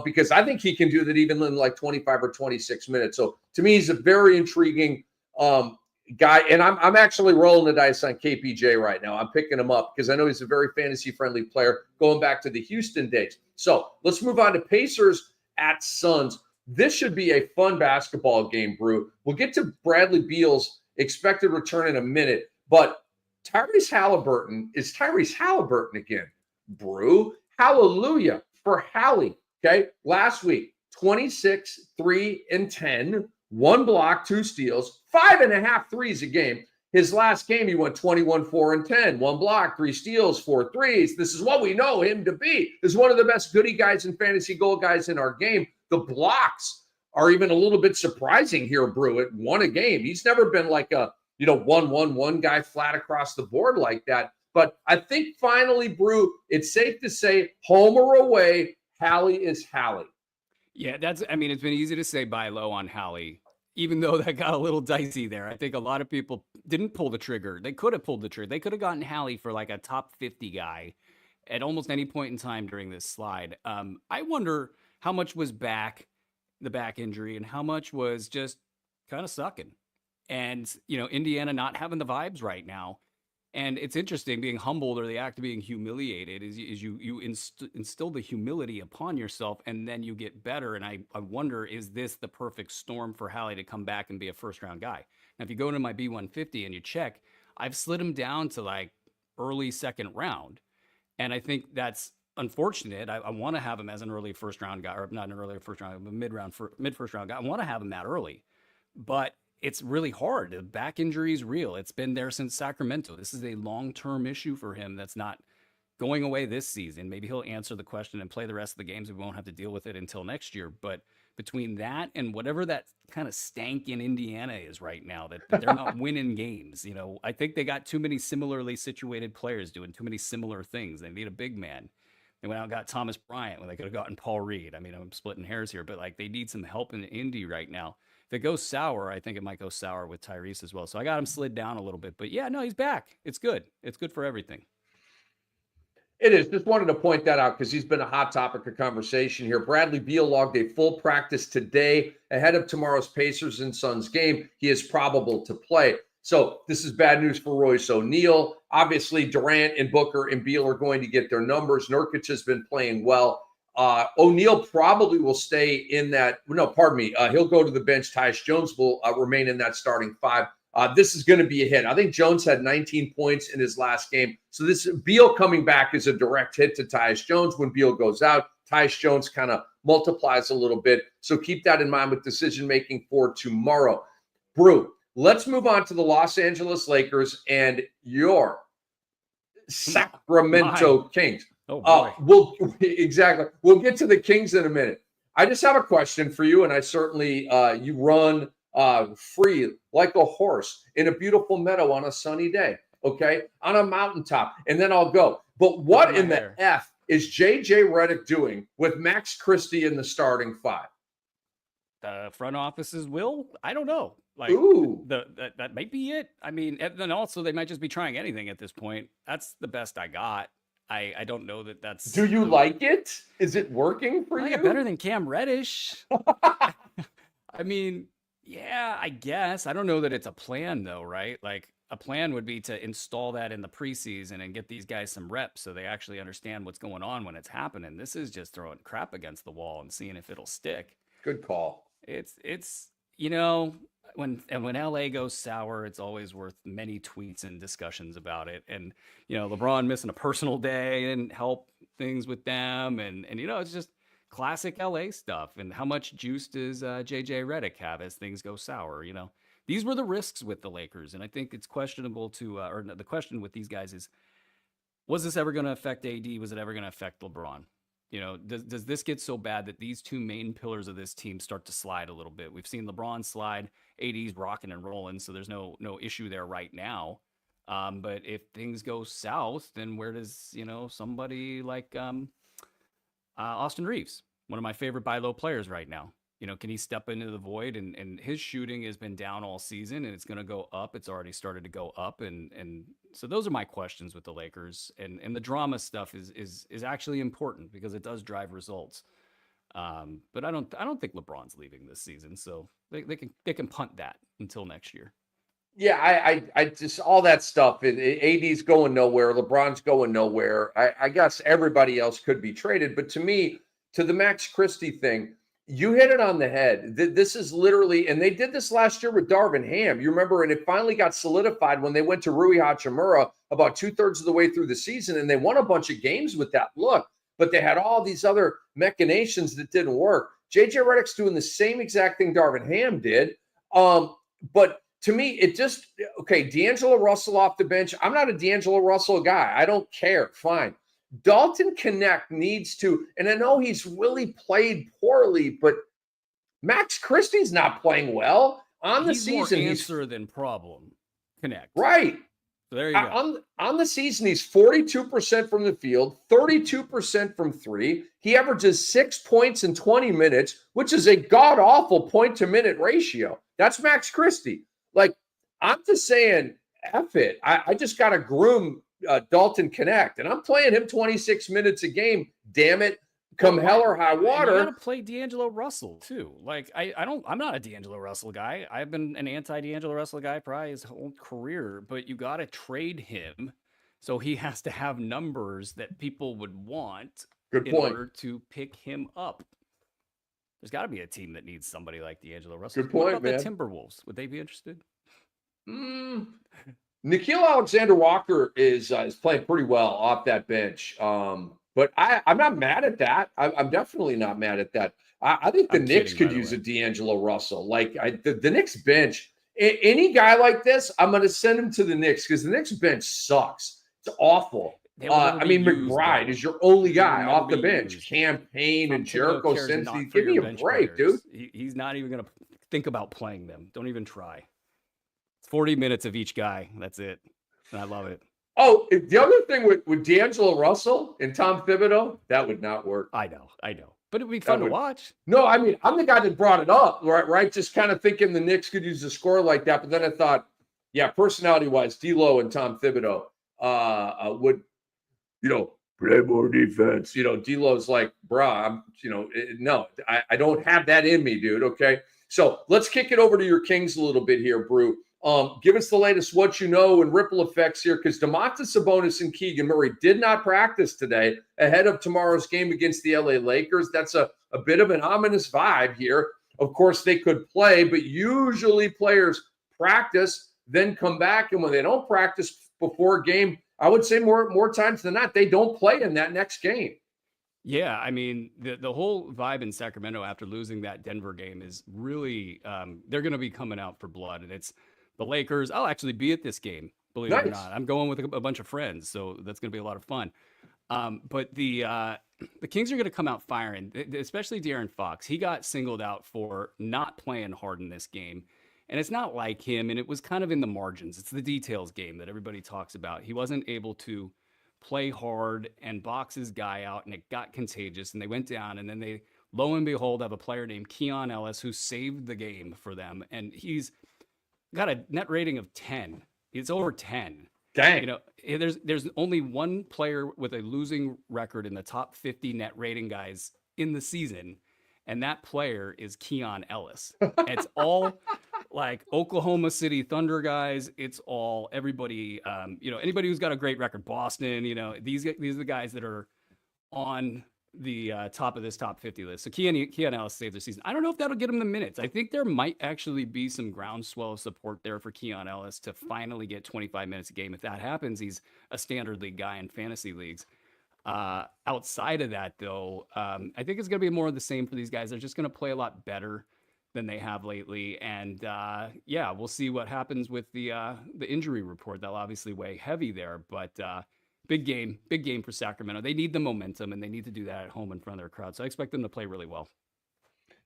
Because I think he can do that even in like 25 or 26 minutes. So to me, he's a very intriguing guy, and I'm actually rolling the dice on KPJ right now. I'm picking him up because I know he's a very fantasy-friendly player going back to the Houston days. So let's move on to Pacers at Suns. This should be a fun basketball game, Brew. We'll get to Bradley Beal's expected return in a minute, but Tyrese Halliburton is Tyrese Halliburton again, Brew. Hallelujah for Hallie. Okay, last week, 26, 3, and 10. 1 block, 2 steals, 5.5 threes a game. His last game, he went 21, 4, and 10. 1 block, 3 steals, 4 threes. This is what we know him to be. He's one of the best goodie guys and fantasy goal guys in our game. The blocks are even a little bit surprising here, Brew. It won a game. He's never been like a 1-1-1 guy flat across the board like that. But I think finally, Brew, it's safe to say, home or away, Hallie is Hallie. Yeah, it's been easy to say buy low on Hallie, even though that got a little dicey there. I think a lot of people didn't pull the trigger. They could have pulled the trigger. They could have gotten Hallie for like a top 50 guy at almost any point in time during this slide. I wonder how much was the back injury and how much was just kind of sucking. And, Indiana not having the vibes right now. And it's interesting, being humbled or the act of being humiliated is you instill the humility upon yourself and then you get better. And I wonder, is this the perfect storm for Hallie to come back and be a first-round guy? Now, if you go into my B150 and you check, I've slid him down to like early second round. And I think that's unfortunate. I want to have him as an early first-round guy, or not an early first-round, but mid-first-round guy. I want to have him that early. But it's really hard. The back injury is real. It's been there since Sacramento. This is a long-term issue for him that's not going away this season. Maybe he'll answer the question and play the rest of the games. We won't have to deal with it until next year. But between that and whatever that kind of stank in Indiana is right now, that they're not winning games. I think they got too many similarly situated players doing too many similar things. They need a big man. They went out and got Thomas Bryant when they could have gotten Paul Reed. I mean, I'm splitting hairs here, but like they need some help in Indy right now. If it goes sour, I think it might go sour with Tyrese as well. So I got him slid down a little bit. But yeah, no, he's back. It's good. It's good for everything. It is. Just wanted to point that out because he's been a hot topic of conversation here. Bradley Beal logged a full practice today ahead of tomorrow's Pacers and Suns game. He is probable to play. So this is bad news for Royce O'Neal. Obviously, Durant and Booker and Beal are going to get their numbers. Nurkic has been playing well. O'Neal probably will stay in that. No, pardon me. He'll go to the bench. Tyus Jones will remain in that starting 5. This is going to be a hit. I think Jones had 19 points in his last game. So this Beal coming back is a direct hit to Tyus Jones. When Beal goes out, Tyus Jones kind of multiplies a little bit. So keep that in mind with decision-making for tomorrow. Brew, let's move on to the Los Angeles Lakers and your Sacramento Kings. Oh, boy. We'll get to the Kings in a minute. I just have a question for you, and I certainly you run free like a horse in a beautiful meadow on a sunny day, okay, on a mountaintop, and then I'll go. But what in the F is JJ Redick doing with Max Christie in the starting five? The front office's will? I don't know. Like, Ooh. That might be it. I mean, and then also they might just be trying anything at this point. That's the best I got. I don't know that that's. Do you like it? Is it working for I like you? it better than Cam Reddish. I mean, yeah, I guess. I don't know that it's a plan though, right? Like a plan would be to install that in the preseason and get these guys some reps so they actually understand what's going on when it's happening. This is just throwing crap against the wall and seeing if it'll stick. Good call. It's you know, when LA goes sour, it's always worth many tweets and discussions about it. And you know, LeBron missing a personal day didn't help things with them, and you know, it's just classic LA stuff. And how much juice does JJ Redick have as things go sour? You know, these were the risks with the Lakers, and I think it's questionable to or the question with these guys is, was this ever going to affect AD? Was it ever going to affect LeBron? You know, does this get so bad that these two main pillars of this team start to slide a little bit? We've seen LeBron slide, AD's rocking and rolling, so there's no issue there right now. But if things go south, then where does, you know, somebody like Austin Reeves, one of my favorite buy low players right now, you know, can he step into the void? And his shooting has been down all season, and it's going to go up. It's already started to go up, and so those are my questions with the Lakers. And the drama stuff is actually important because it does drive results. But I don't think LeBron's leaving this season, so they can punt that until next year. Yeah, I just all that stuff. AD's going nowhere. LeBron's going nowhere. I guess everybody else could be traded, but to me, to the Max Christie thing, you hit it on the head. This is literally, and they did this last year with Darvin Ham. You remember, and it finally got solidified when they went to Rui Hachimura about 2/3 of the way through the season, and they won a bunch of games with that look. But they had all these other machinations that didn't work. JJ Redick's doing the same exact thing Darvin Ham did. But to me, it just, okay, D'Angelo Russell off the bench. I'm not a D'Angelo Russell guy. I don't care. Fine. Dalton Connect needs to, and I know he's really played poorly, but Max Christie's not playing well on the season. More answer than problem. Connect. Right. So there you go. On the season, he's 42% from the field, 32% from three. He averages 6 points in 20 minutes, which is a god-awful point-to-minute ratio. That's Max Christie. Like, I'm just saying, F it. I just got to groom Dalton Connect, and I'm playing him 26 minutes a game. Damn it, come hell or high water. You got to play D'Angelo Russell too. Like I'm not a D'Angelo Russell guy. I've been an anti-D'Angelo Russell guy probably his whole career. But you got to trade him, so he has to have numbers that people would want in order to pick him up. There's got to be a team that needs somebody like D'Angelo Russell. Good point, what about man. The Timberwolves? Would they be interested? Nickeil Alexander-Walker is playing pretty well off that bench. But I'm not mad at that. I'm definitely not mad at that. I think the Knicks could use a D'Angelo Russell. Like the Knicks bench, any guy like this, I'm going to send him to the Knicks because the Knicks bench sucks. It's awful. I mean, McBride is your only guy off the bench. Campaign and Jericho Sims. Give me a break, dude. He's not even going to think about playing them. Don't even try. 40 minutes of each guy. That's it. And I love it. Oh, the other thing with D'Angelo Russell and Tom Thibodeau, that would not work. I know. But it would be fun to watch. No, I mean, I'm the guy that brought it up, right? Just kind of thinking the Knicks could use a score like that. But then I thought, yeah, personality-wise, D'Lo and Tom Thibodeau would, play more defense. D'Lo's like, brah, no, I don't have that in me, dude, okay? So let's kick it over to your Kings a little bit here, Brew. Give us the latest what you know and ripple effects here, because Domantas Sabonis and Keegan Murray did not practice today ahead of tomorrow's game against the LA Lakers. That's a bit of an ominous vibe here. Of course, they could play, but usually players practice, then come back, and when they don't practice before a game, I would say more times than not, they don't play in that next game. Yeah, I mean, the whole vibe in Sacramento after losing that Denver game is really they're going to be coming out for blood, and it's the Lakers. I'll actually be at this game, believe it or not. I'm going with a bunch of friends, so that's going to be a lot of fun. But the the Kings are going to come out firing, especially De'Aaron Fox. He got singled out for not playing hard in this game. And it's not like him, and it was kind of in the margins. It's the details game that everybody talks about. He wasn't able to play hard and box his guy out, and it got contagious, and they went down, and then they, lo and behold, have a player named Keon Ellis who saved the game for them, and he's got a net rating of 10. It's over 10. Dang. You know, there's only one player with a losing record in the top 50 net rating guys in the season, and that player is Keon Ellis. It's all like Oklahoma City Thunder guys. It's all everybody, anybody who's got a great record. Boston, these are the guys that are on the top of this top 50 list. So Keon Ellis saved the season. I don't know if that'll get him the minutes. I think there might actually be some groundswell of support there for Keon Ellis to finally get 25 minutes a game. If that happens, he's a standard league guy in fantasy leagues. Outside of that, though, I think it's going to be more of the same for these guys. They're just going to play a lot better than they have lately. And we'll see what happens with the injury report. That'll obviously weigh heavy there, but big game for Sacramento. They need the momentum, and they need to do that at home in front of their crowd. So I expect them to play really well.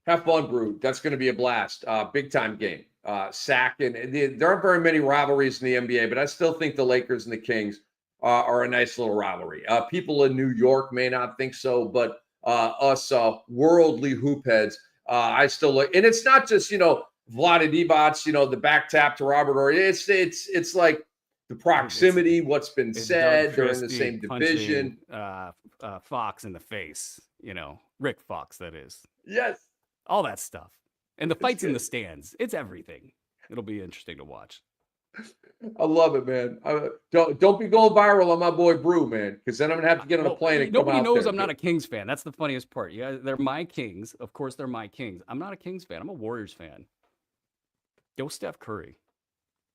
Have fun, Brew. That's going to be a blast. Big time game. Sac, and there aren't very many rivalries in the NBA, but I still think the Lakers and the Kings are a nice little rivalry. People in New York may not think so, but us worldly hoop heads, I still look. And it's not just, Vlade Divac, the back tap to Robert Horry. It's like the proximity, what's been said. They're in the same division. Fox in the face, Rick Fox, that is. Yes. All that stuff. And the fights in the stands. It's everything. It'll be interesting to watch. I love it, man. Don't be going viral on my boy Brew, man, because then I'm gonna have to get on a plane and nobody come out knows there. I'm not a Kings fan. That's the funniest part. Yeah, they're my Kings. Of course, they're my Kings. I'm not a Kings fan. I'm a Warriors fan. Go Steph Curry.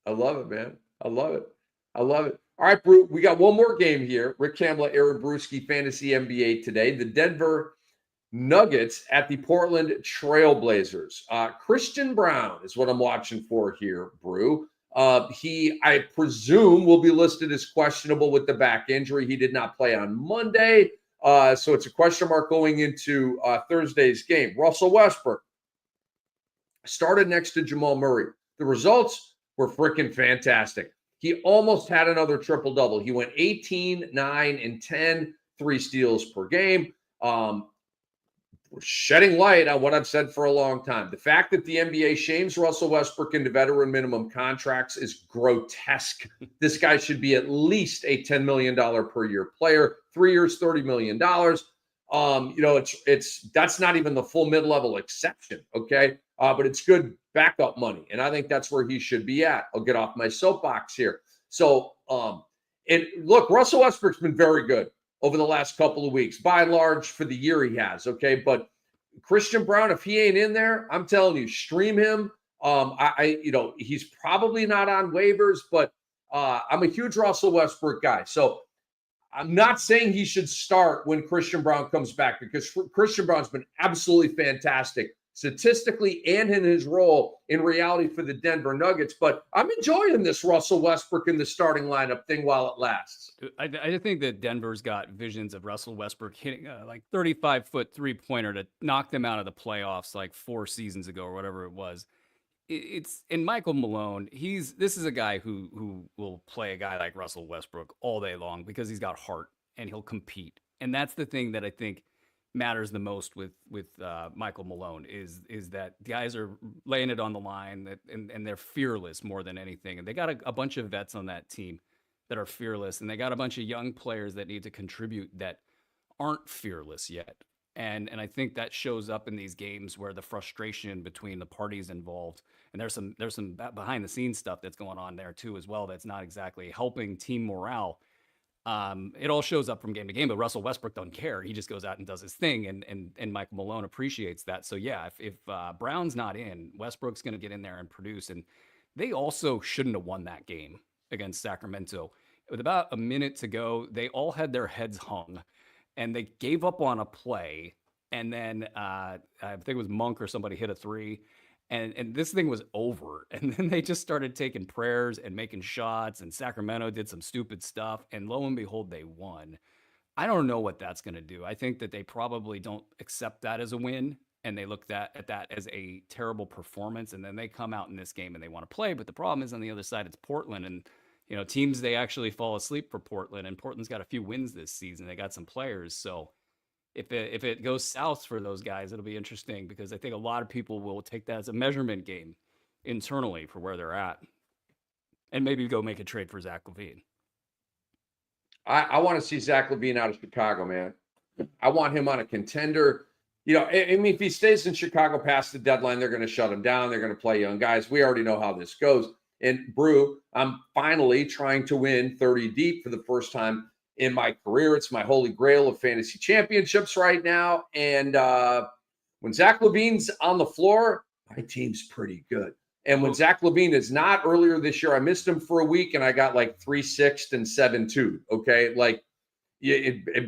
I love it, man. I love it. All right, Brew. We got one more game here. Rick Kamla, Aaron Bruski, Fantasy NBA today. The Denver Nuggets at the Portland Trailblazers. Christian Brown is what I'm watching for here, Brew. He, I presume, will be listed as questionable with the back injury. He did not play on Monday, so it's a question mark going into Thursday's game. Russell Westbrook started next to Jamal Murray. The results were freaking fantastic. He almost had another triple-double. He went 18, 9, and 10, 3 steals per game. Shedding light on what I've said for a long time. The fact that the NBA shames Russell Westbrook into veteran minimum contracts is grotesque. This guy should be at least a $10 million per year player. 3 years, $30 million. That's not even the full mid-level exception, okay? But it's good backup money, and I think that's where he should be at. I'll get off my soapbox here. So, and look, Russell Westbrook's been very good over the last couple of weeks, by and large, for the year he has, okay? But Christian Brown, if he ain't in there, I'm telling you, stream him. He's probably not on waivers, but I'm a huge Russell Westbrook guy. So I'm not saying he should start when Christian Brown comes back, because Christian Brown's been absolutely fantastic statistically and in his role in reality for the Denver Nuggets. But I'm enjoying this Russell Westbrook in the starting lineup thing while it lasts. I think that Denver's got visions of Russell Westbrook hitting like 35-foot three-pointer to knock them out of the playoffs like 4 seasons ago or whatever it was. It's in Michael Malone. This is a guy who will play a guy like Russell Westbrook all day long because he's got heart and he'll compete. And that's the thing that I think matters the most with Michael Malone is that guys are laying it on the line and they're fearless more than anything. And they got a bunch of vets on that team that are fearless, and they got a bunch of young players that need to contribute that aren't fearless yet. And I think that shows up in these games where the frustration between the parties involved, and there's some behind the scenes stuff that's going on there too as well that's not exactly helping team morale. It all shows up from game to game, but Russell Westbrook don't care. He just goes out and does his thing, and Michael Malone appreciates that. So yeah, if Brown's not in, Westbrook's going to get in there and produce. And they also shouldn't have won that game against Sacramento. With about a minute to go, they all had their heads hung, and they gave up on a play. And then I think it was Monk or somebody hit a three. And this thing was over. And then they just started taking prayers and making shots. And Sacramento did some stupid stuff. And lo and behold, they won. I don't know what that's going to do. I think that they probably don't accept that as a win, and they look at that as a terrible performance, and then they come out in this game and they want to play. But the problem is on the other side, it's Portland, and teams, they actually fall asleep for Portland, and Portland's got a few wins this season. They got some players, so if it goes south for those guys, it'll be interesting because I think a lot of people will take that as a measurement game internally for where they're at, and maybe go make a trade for Zach LaVine. I want to see Zach LaVine out of Chicago, man. I want him on a contender. I mean, if he stays in Chicago past the deadline, they're going to shut him down. They're going to play young guys. We already know how this goes. And Brew, I'm finally trying to win 30 deep for the first time in my career. It's my holy grail of fantasy championships right now. And when Zach LaVine's on the floor, my team's pretty good. And when Zach LaVine is not, earlier this year, I missed him for a week and I got like 3-6 and 7-2. Okay. Like,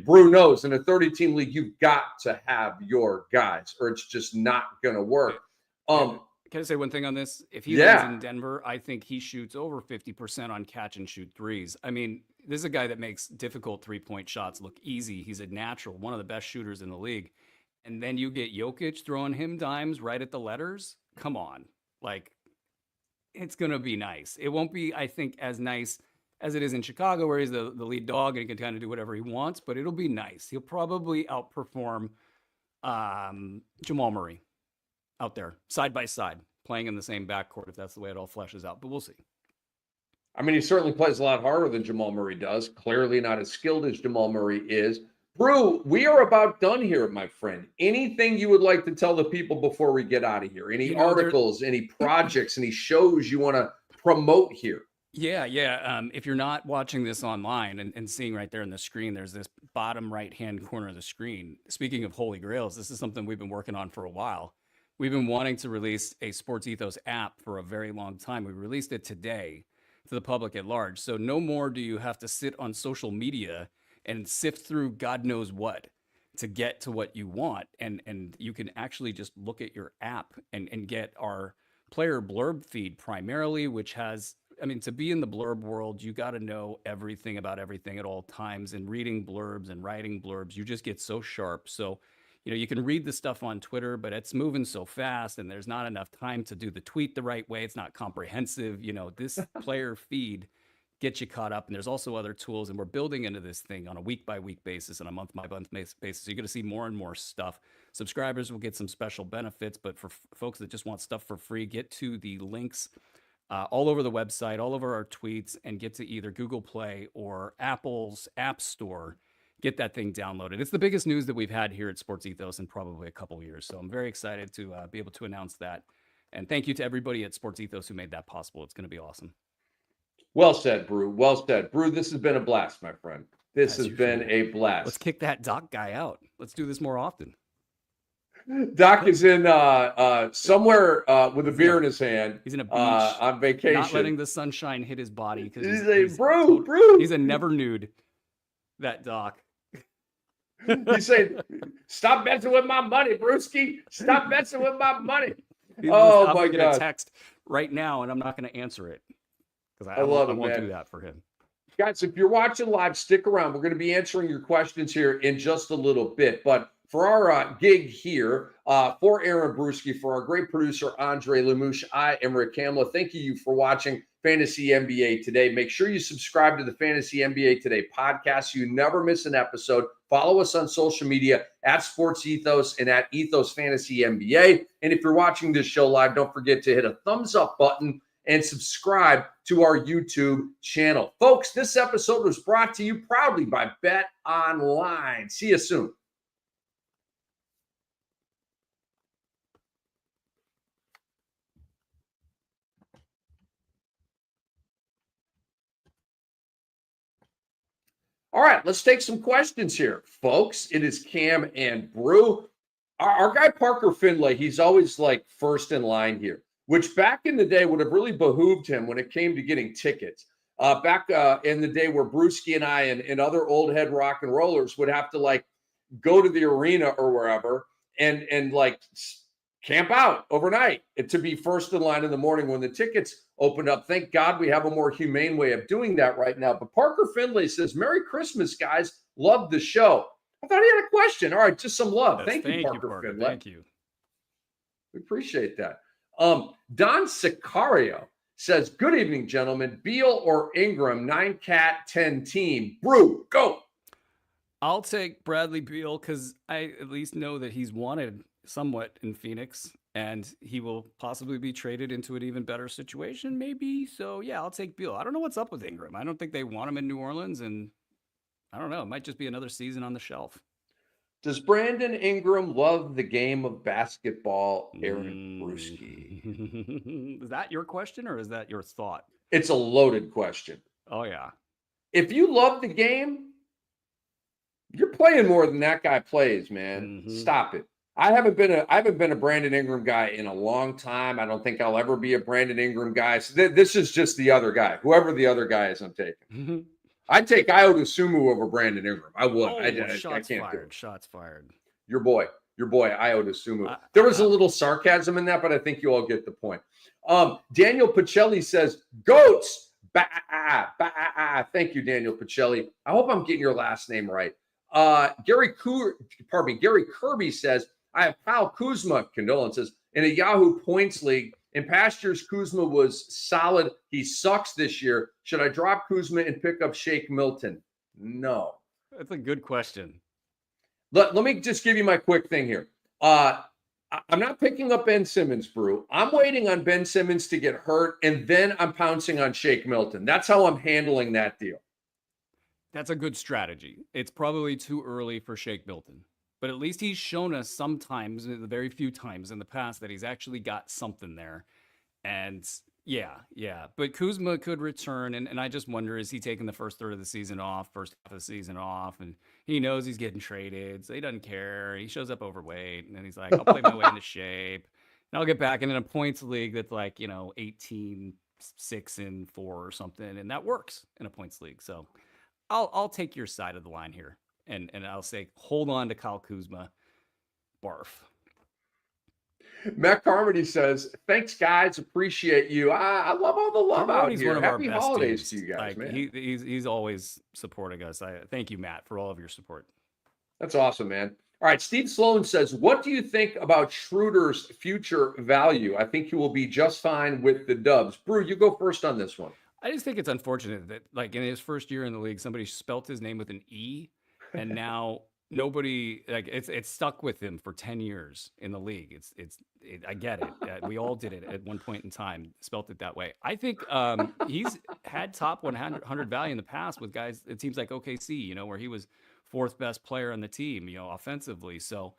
Brew knows in a 30-team league, you've got to have your guys or it's just not going to work. Can I say one thing on this? If he lands in Denver, I think he shoots over 50% on catch and shoot threes. I mean, this is a guy that makes difficult three-point shots look easy. He's a natural, one of the best shooters in the league. And then you get Jokic throwing him dimes right at the letters. Come on. Like, it's going to be nice. It won't be, I think, as nice as it is in Chicago, where he's the lead dog and he can kind of do whatever he wants, but it'll be nice. He'll probably outperform Jamal Murray out there, side by side, playing in the same backcourt, if that's the way it all fleshes out. But we'll see. I mean, he certainly plays a lot harder than Jamal Murray does. Clearly not as skilled as Jamal Murray is. Brew, we are about done here, my friend. Anything you would like to tell the people before we get out of here? Any articles, any projects, any shows you want to promote here? Yeah. If you're not watching this online and seeing right there on the screen, there's this bottom right-hand corner of the screen. Speaking of Holy Grails, this is something we've been working on for a while. We've been wanting to release a Sports Ethos app for a very long time. We released it today to the public at large. So no more do you have to sit on social media and sift through God knows what to get to what you want. And you can actually just look at your app and get our player blurb feed primarily, which has, I mean, to be in the blurb world, you got to know everything about everything at all times. And reading blurbs and writing blurbs, you just get so sharp. So, you can read the stuff on Twitter, but it's moving so fast and there's not enough time to do the tweet the right way. It's not comprehensive. This player feed gets you caught up. And there's also other tools. And we're building into this thing on a week-by-week basis and a month-by-month basis. So you're going to see more and more stuff. Subscribers will get some special benefits, but for folks that just want stuff for free, get to the links all over the website, all over our tweets, and get to either Google Play or Apple's App Store. Get that thing downloaded. It's the biggest news that we've had here at Sports Ethos in probably a couple of years. So I'm very excited to be able to announce that. And thank you to everybody at Sports Ethos who made that possible. It's going to be awesome. Well said, Brew. Well said. Brew, this has been a blast, my friend. This has been a blast. Let's kick that Doc guy out. Let's do this more often. Doc is in somewhere with a beer in his hand. He's in a beach on vacation. Not letting the sunshine hit his body. He's Brew. He's a never nude, that Doc. He's saying, stop messing with my money, Bruski. Stop messing with my money. My God. Get a text right now, and I'm not going to answer it because I won't do that for him. Guys, if you're watching live, stick around. We're going to be answering your questions here in just a little bit. But for our gig here, for Aaron Bruski, for our great producer, Andre Lemouche, I am Rick Kamla. Thank you for watching Fantasy NBA Today. Make sure you subscribe to the Fantasy NBA Today podcast so you never miss an episode. Follow us on social media at Sports Ethos and at Ethos Fantasy NBA. And if you're watching this show live, don't forget to hit a thumbs up button and subscribe to our YouTube channel. Folks, this episode was brought to you proudly by Bet Online. See you soon. All right, let's take some questions here, folks. It is Cam and Brew. Our guy Parker Finlay, he's always like first in line here, which back in the day would have really behooved him when it came to getting tickets. Back in the day where Bruski and I and other old head rock and rollers would have to like go to the arena or wherever and like camp out overnight to be first in line in the morning when the tickets opened up. Thank God we have a more humane way of doing that right now. But Parker Finlay says, Merry Christmas, guys. Love the show. I thought he had a question. All right, just some love. Yes, Thank you, Parker Finley. Thank you. We appreciate that. Don Sicario says, good evening, gentlemen. Beal or Ingram, 9-cat, 10 team. Brew, go. I'll take Bradley Beal because I at least know that he's wanted somewhat in Phoenix, and he will possibly be traded into an even better situation, maybe. So, yeah, I'll take Beal. I don't know what's up with Ingram. I don't think they want him in New Orleans, and I don't know. It might just be another season on the shelf. Does Brandon Ingram love the game of basketball, Aaron Bruski? Is that your question or is that your thought? It's a loaded question. Oh, yeah. If you love the game, you're playing more than that guy plays, man. Stop it. I haven't been a Brandon Ingram guy in a long time. I don't think I'll ever be a Brandon Ingram guy. So this is just the other guy. Whoever the other guy is, I'm taking. I'd take Ayo Dosunmu over Brandon Ingram. I would. Oh, I can't shots do fired. it. Shots fired. Your boy, Ayo Dosunmu. There was a little sarcasm in that, but I think you all get the point. Daniel Pacelli says, goats. Thank you, Daniel Pacelli. I hope I'm getting your last name right. Gary Kirby says, I have Kyle Kuzma, condolences, in a Yahoo points league. In past years, Kuzma was solid. He sucks this year. Should I drop Kuzma and pick up Shake Milton? No. That's a good question. Let me just give you my quick thing here. I'm not picking up Ben Simmons, Brew. I'm waiting on Ben Simmons to get hurt, and then I'm pouncing on Shake Milton. That's how I'm handling that deal. That's a good strategy. It's probably too early for Shake Milton, but at least he's shown us sometimes, the very few times in the past, that he's actually got something there. And yeah. But Kuzma could return, and I just wonder, is he taking the first third of the season off, first half of the season off, and he knows he's getting traded, so he doesn't care. He shows up overweight, and then he's like, I'll play my way into shape, and I'll get back in a points league that's like, 18, 6, and 4 or something, and that works in a points league. So I'll take your side of the line here, and I'll say hold on to Kyle Kuzma. Barf. Matt Carmody says, thanks, guys. Appreciate you. I love all the love out here. One of Happy our best holidays dudes. to you guys, man. He's always supporting us. Thank you, Matt, for all of your support. That's awesome, man. All right, Steve Sloan says, what do you think about Schroeder's future value? I think he will be just fine with the Dubs. Brew, you go first on this one. I just think it's unfortunate that, like, in his first year in the league, somebody spelt his name with an E, and now nobody, like, it's stuck with him for 10 years in the league. I get it. We all did it at one point in time, spelt it that way. I think he's had top 100 value in the past with guys. It seems like OKC, where he was fourth best player on the team, offensively. So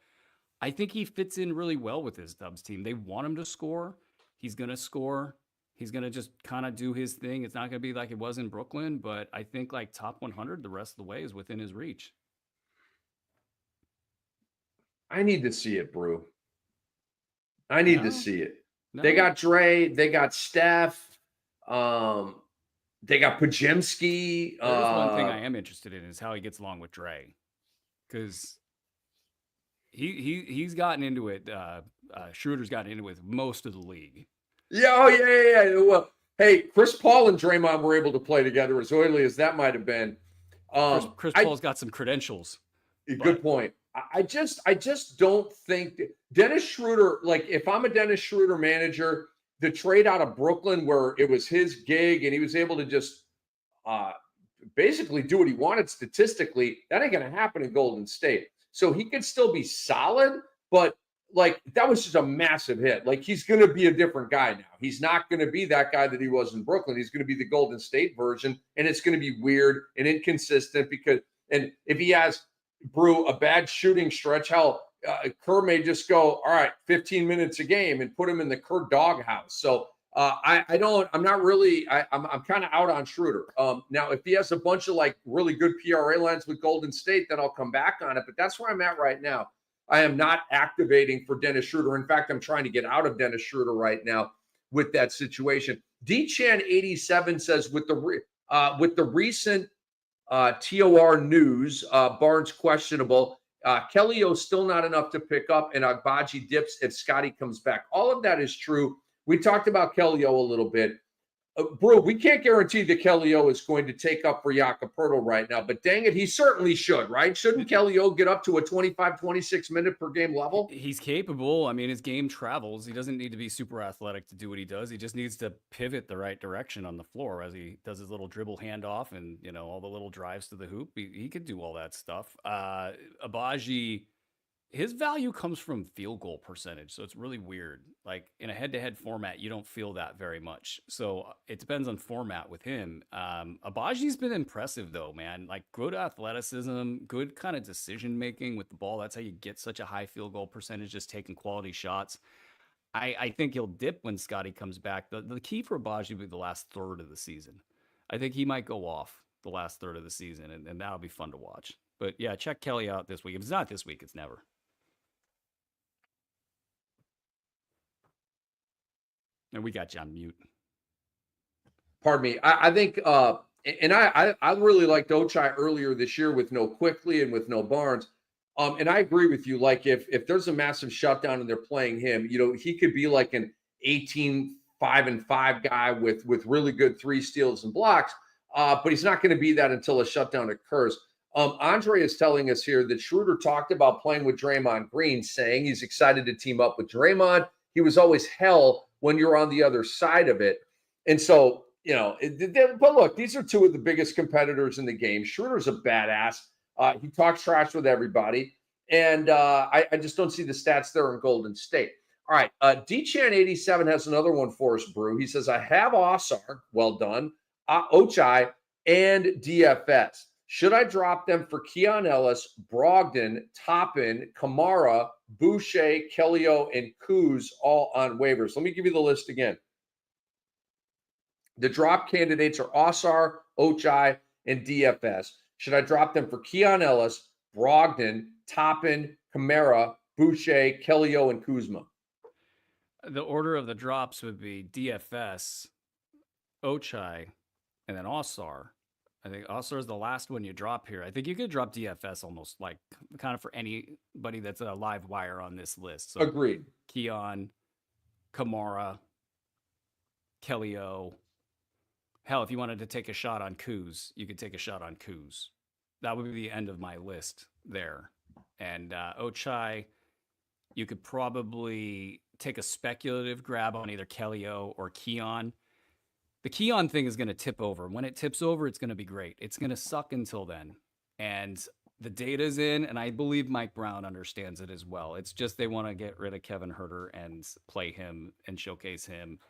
I think he fits in really well with this Dubs team. They want him to score. He's going to score. He's going to just kind of do his thing. It's not going to be like it was in Brooklyn, but I think like top 100 the rest of the way is within his reach. I need to see it, Brew. I need to see it. No. They got Dre. They got Steph. They got Pajemski. There's one thing I am interested in is how he gets along with Dre, because he's gotten into it. Schroeder's gotten into it with most of the league. Yeah. Well, hey, Chris Paul and Draymond were able to play together as oily as that might have been. Chris Paul's got some credentials. Good point. I just don't think Dennis Schroeder, like, if I'm a Dennis Schroeder manager, the trade out of Brooklyn where it was his gig and he was able to just basically do what he wanted statistically, that ain't going to happen in Golden State. So he could still be solid, but like, that was just a massive hit. Like, he's going to be a different guy now. He's not going to be that guy that he was in Brooklyn. He's going to be the Golden State version, and it's going to be weird and inconsistent and if he has, Brew, a bad shooting stretch, Kerr may just go, all right, 15 minutes a game and put him in the Kerr doghouse. So I'm kind of out on Schroeder. Now, if he has a bunch of like really good PRA lines with Golden State, then I'll come back on it. But that's where I'm at right now. I am not activating for Dennis Schroeder. In fact, I'm trying to get out of Dennis Schroeder right now with that situation. D-Chan87 says, with the recent TOR news, Barnes questionable, Kellyo still not enough to pick up, and Agbaji dips if Scotty comes back. All of that is true. We talked about Kellyo a little bit. Bro, we can't guarantee that Kelly O is going to take up for Jakob Poeltl right now, but dang it, he certainly should, right? Shouldn't Kelly O get up to a 25, 26 minute per game level? He's capable. I mean, his game travels. He doesn't need to be super athletic to do what he does. He just needs to pivot the right direction on the floor as he does his little dribble handoff and, all the little drives to the hoop. He could do all that stuff. Abaji, his value comes from field goal percentage. So it's really weird. Like in a head-to-head format, you don't feel that very much. So it depends on format with him. Abaji's been impressive though, man. Like good athleticism, good kind of decision-making with the ball. That's how you get such a high field goal percentage, just taking quality shots. I think he'll dip when Scotty comes back. The key for Abaji will be the last third of the season. I think he might go off the last third of the season, and that'll be fun to watch. But yeah, check Kelly out this week. If it's not this week, it's never. And we got you on mute. Pardon me. I think, and I really liked Ochai earlier this year with no Quickly and with no Barnes. And I agree with you. Like if there's a massive shutdown and they're playing him, he could be like an 18-5-5 guy with really good 3 steals and blocks. But he's not going to be that until a shutdown occurs. Andre is telling us here that Schroeder talked about playing with Draymond Green, saying he's excited to team up with Draymond. He was always hell when you're on the other side of it. And so, but look, these are 2 of the biggest competitors in the game. Schroeder's a badass. He talks trash with everybody. And I just don't see the stats there in Golden State. All right. D-Chan87 has another one for us, Brew. He says, I have Osar, well done, Ochai, and DFS. Should I drop them for Keon Ellis, Brogdon, Toppin, Kamara, Boucher, Kellyo, and Kuz all on waivers? Let me give you the list again. The drop candidates are Osar, Ochai, and DFS. Should I drop them for Keon Ellis, Brogdon, Toppin, Kamara, Boucher, Kellyo, and Kuzma? The order of the drops would be DFS, Ochai, and then Osar. I think Osar is the last one you drop here. I think you could drop DFS almost like kind of for anybody that's a live wire on this list. So agreed. Keon, Kamara, Kellyo. Hell, if you wanted to take a shot on Kuz, you could take a shot on Kuz. That would be the end of my list there. And Ochai, you could probably take a speculative grab on either Kellyo or Keon. The Keon thing is going to tip over. When it tips over, it's going to be great. It's going to suck until then. And the data's in, and I believe Mike Brown understands it as well. It's just they want to get rid of Kevin Huerter and play him and showcase him.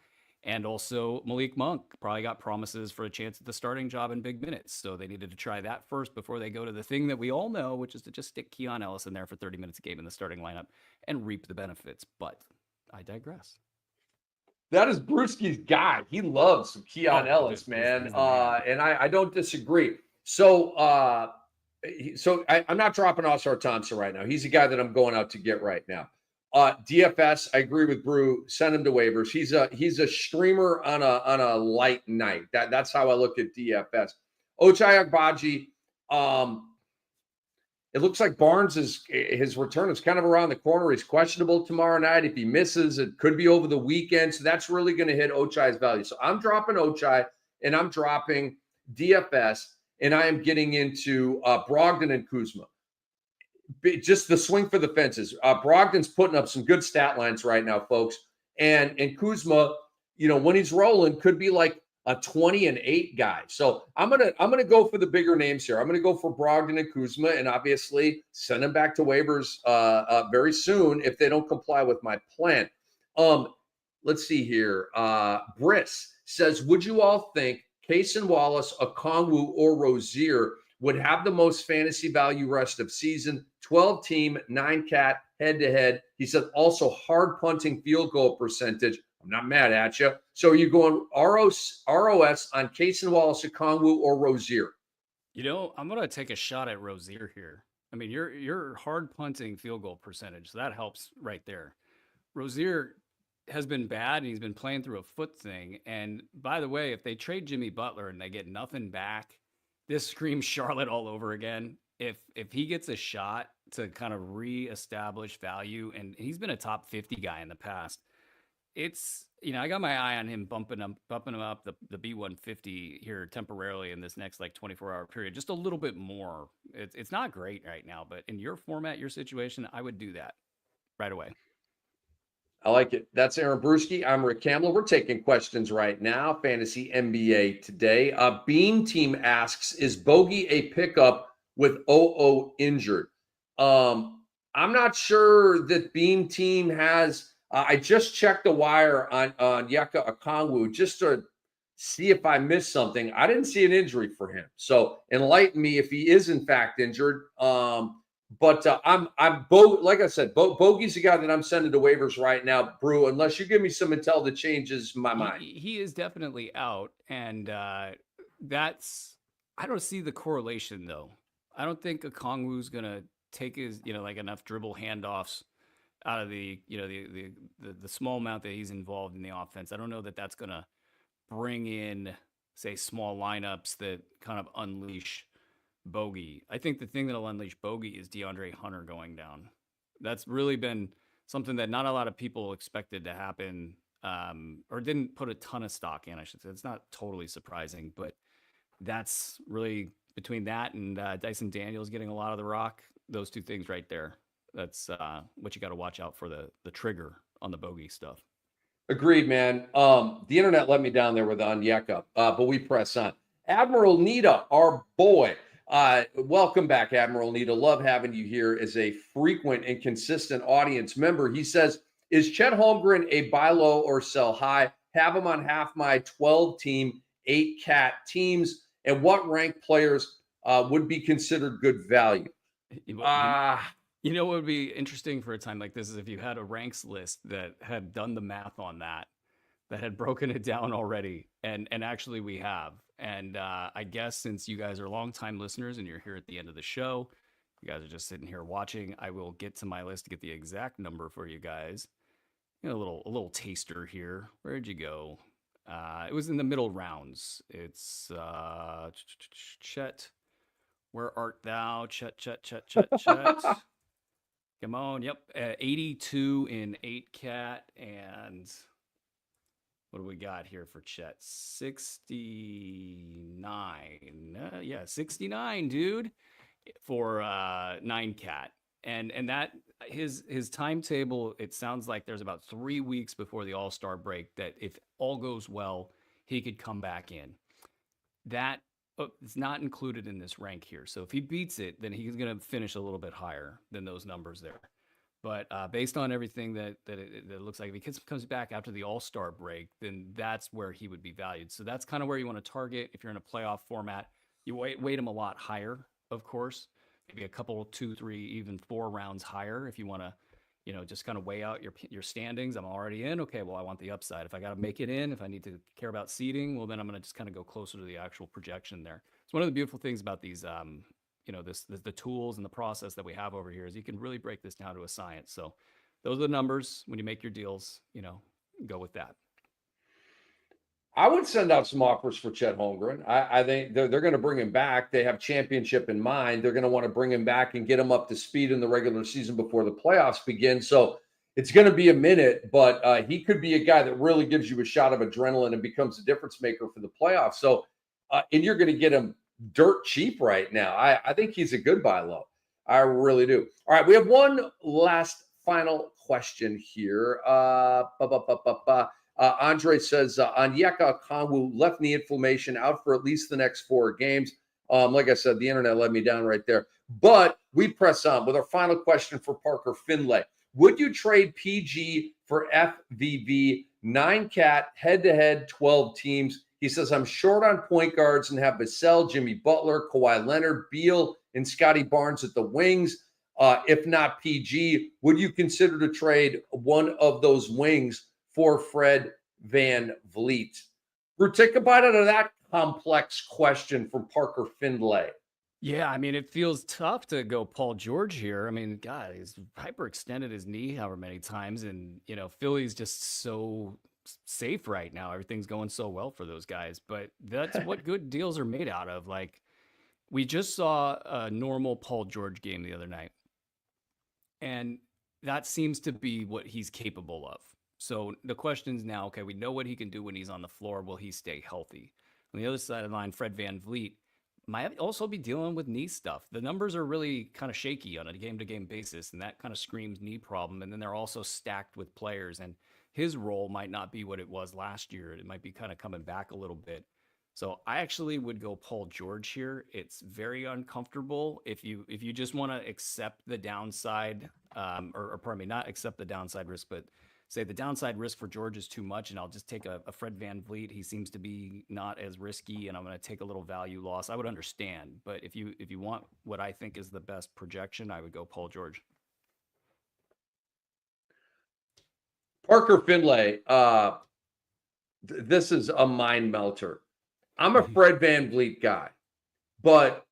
And also Malik Monk probably got promises for a chance at the starting job in big minutes. So they needed to try that first before they go to the thing that we all know, which is to just stick Keon Ellis in there for 30 minutes a game in the starting lineup and reap the benefits. But I digress. That is Bruski's guy. He loves some Keon Ellis, man. And I don't disagree. So I'm not dropping Osar Thompson right now. He's a guy that I'm going out to get right now. DFS, I agree with Brew. Send him to waivers. He's a streamer on a light night. That's how I look at DFS. Ochai Agbaji, it looks like his return is kind of around the corner. He's questionable tomorrow night. If he misses, it could be over the weekend. So that's really going to hit Ochai's value. So I'm dropping Ochai and I'm dropping DFS and I am getting into Brogdon and Kuzma. Just the swing for the fences. Brogdon's putting up some good stat lines right now, folks. And Kuzma, when he's rolling, could be like a 20-8 guy. So I'm gonna go for the bigger names here. I'm gonna go for Brogdon and Kuzma, and obviously send them back to waivers very soon if they don't comply with my plan. Let's see here. Briss says, would you all think Cason Wallace, Okongwu, or Rozier would have the most fantasy value rest of season? 12-team, 9-cat, head-to-head. He said also hard punting field goal percentage. I'm not mad at you. So are you going ROS on Cason Wallace, Okongwu, or Rozier? I'm going to take a shot at Rozier here. I mean, you're hard punting field goal percentage. So that helps right there. Rozier has been bad, and he's been playing through a foot thing. And by the way, if they trade Jimmy Butler and they get nothing back, this screams Charlotte all over again. If he gets a shot to kind of reestablish value, and he's been a top 50 guy in the past, it's, I got my eye on him bumping him up the B150 here temporarily in this next like 24-hour period, just a little bit more. It's not great right now, but in your format, your situation, I would do that right away. I like it. That's Aaron Bruski. I'm Rick Kamla. We're taking questions right now. Fantasy NBA today. Beam Team asks, is Bogey a pickup with OO injured? I'm not sure that Beam Team has. I just checked the wire on Yeka Okongwu just to see if I missed something. I didn't see an injury for him. So enlighten me if he is in fact injured. But like I said, Bogey's the guy that I'm sending to waivers right now, Brew. Unless you give me some intel that changes my mind. He is definitely out, and that's I don't see the correlation though. I don't think Okongwu's gonna take his like enough dribble handoffs out of the the small amount that he's involved in the offense. I don't know that that's gonna bring in say small lineups that kind of unleash Bogey. I think the thing that'll unleash Bogey is DeAndre Hunter going down. That's really been something that not a lot of people expected to happen, or didn't put a ton of stock in, I should say. It's not totally surprising, but that's really between that and Dyson Daniels getting a lot of the rock, those two things right there. That's what you got to watch out for the trigger on the Bogey stuff. Agreed, man. The internet let me down there with Onyeka, but we press on. Admiral Nita, our boy. Welcome back, Admiral Nita. Love having you here as a frequent and consistent audience member. He says, is Chet Holmgren a buy low or sell high? Have him on half my 12-team, 8-cat teams. And what ranked players would be considered good value? What would be interesting for a time like this is if you had a ranks list that had done the math on that had broken it down already. And actually we have. And I guess since you guys are longtime listeners and you're here at the end of the show, you guys are just sitting here watching, I will get to my list to get the exact number for you guys. A little taster here. Where'd you go? It was in the middle rounds. It's Chet. Where art thou? Chet. Come on. Yep. 82 in 8-cat. And what do we got here for Chet? 69. 69, dude, for 9-cat. And that his timetable, it sounds like there's about 3 weeks before the All-Star break that if all goes well, he could come back in. That it's not included in this rank here. So if he beats it, then he's going to finish a little bit higher than those numbers there. But based on everything that it looks like, if he comes back after the All-Star break, then that's where he would be valued. So that's kind of where you want to target if you're in a playoff format. You weight him a lot higher, of course, maybe a couple, 2, 3, even 4 rounds higher if you want to, just kind of weigh out your standings. I'm already in. Okay, well, I want the upside. If I got to make it in, if I need to care about seeding, well, then I'm going to just kind of go closer to the actual projection there. It's one of the beautiful things about these the tools and the process that we have over here is you can really break this down to a science. So those are the numbers. When you make your deals, go with that. I would send out some offers for Chet Holmgren. I think they're going to bring him back. They have championship in mind. They're going to want to bring him back and get him up to speed in the regular season before the playoffs begin. So it's going to be a minute, but he could be a guy that really gives you a shot of adrenaline and becomes a difference maker for the playoffs. So, and you're going to get him dirt cheap right now. I think he's a good buy low. I really do. All right, we have one last final question here. Andre says, Onyeka Okongwu, left knee inflammation, out for at least the next 4 games. Like I said, the internet let me down right there. But we press on with our final question for Parker Finlay. Would you trade PG for FVV 9-cat head-to-head 12 teams? He says, I'm short on point guards and have Vassell, Jimmy Butler, Kawhi Leonard, Beal, and Scotty Barnes at the wings. If not PG, would you consider to trade one of those wings for Fred VanVleet? We're take a bite out of that complex question from Parker Finlay. Yeah, I mean, it feels tough to go Paul George here. I mean, God, he's hyperextended his knee however many times. And, Philly's just so safe right now. Everything's going so well for those guys. But that's what good deals are made out of. Like, we just saw a normal Paul George game the other night. And that seems to be what he's capable of. So the question's now, okay, we know what he can do when he's on the floor. Will he stay healthy? On the other side of the line, Fred VanVleet might also be dealing with knee stuff. The numbers are really kind of shaky on a game-to-game basis, and that kind of screams knee problem. And then they're also stacked with players, and his role might not be what it was last year. It might be kind of coming back a little bit. So I actually would go Paul George here. It's very uncomfortable if you just want to accept the downside, or pardon me, not accept the downside risk, but say the downside risk for George is too much, and I'll just take a Fred VanVleet. He seems to be not as risky, and I'm going to take a little value loss. I would understand, but if you want what I think is the best projection, I would go Paul George. Parker Finlay, this is a mind melter. I'm a Fred VanVleet guy, but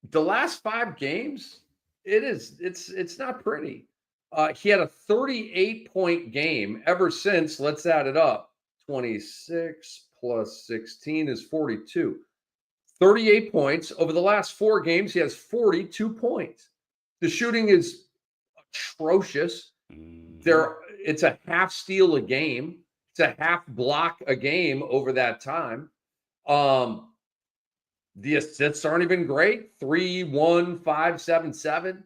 the last 5 games, it's not pretty. He had a 38-point game ever since, let's add it up, 26 plus 16 is 42. 38 points. Over the last 4 games, he has 42 points. The shooting is atrocious. It's a half steal a game. It's a half block a game over that time. The assists aren't even great. 3, 1, 5, 7, 7.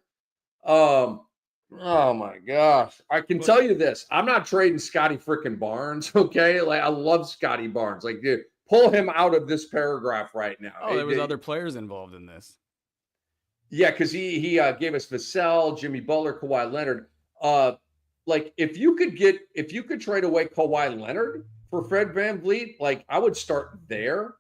Oh my gosh. I can tell you this. I'm not trading Scotty freaking Barnes. Okay. Like, I love Scotty Barnes. Like, dude, pull him out of this paragraph right now. Oh, there was other players involved in this. Yeah. Cause he gave us Vassell, Jimmy Butler, Kawhi Leonard. Like, if you could trade away Kawhi Leonard for Fred VanVleet, like, I would start there.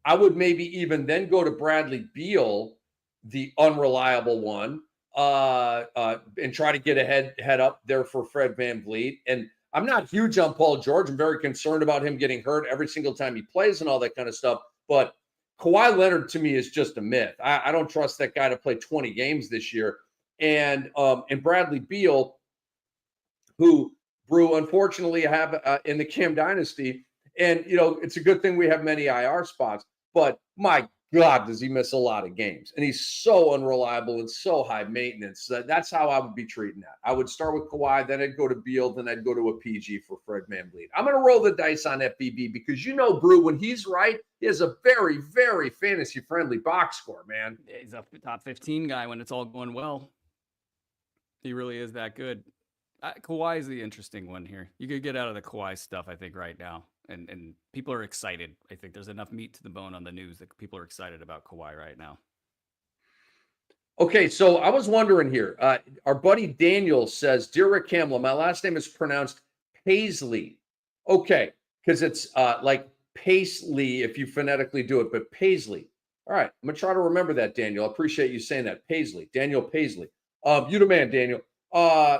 I would maybe even then go to Bradley Beal, the unreliable one, and try to get a head up there for Fred VanVleet. And I'm not huge on Paul George. I'm very concerned about him getting hurt every single time he plays and all that kind of stuff. But Kawhi Leonard to me is just a myth. I don't trust that guy to play 20 games this year. And Bradley Beal, who Brew unfortunately have in the Cam Dynasty. And, it's a good thing we have many IR spots, but my God, does he miss a lot of games. And he's so unreliable and so high maintenance. That's how I would be treating that. I would start with Kawhi, then I'd go to Beal, then I'd go to a PG for Fred VanVleet. I'm going to roll the dice on FBB because, Brew, when he's right, he has a very, very fantasy-friendly box score, man. He's a top 15 guy when it's all going well. He really is that good. Kawhi is the interesting one here. You could get out of the Kawhi stuff, I think, right now. And people are excited. I think there's enough meat to the bone on the news that people are excited about Kawhi right now. Okay, so I was wondering here. Our buddy Daniel says, "Dear Rick Kamla, my last name is pronounced Paisley." Okay, because it's like Paisley if you phonetically do it, but Paisley. All right, I'm going to try to remember that, Daniel. I appreciate you saying that. Paisley, Daniel Paisley. You the man, Daniel.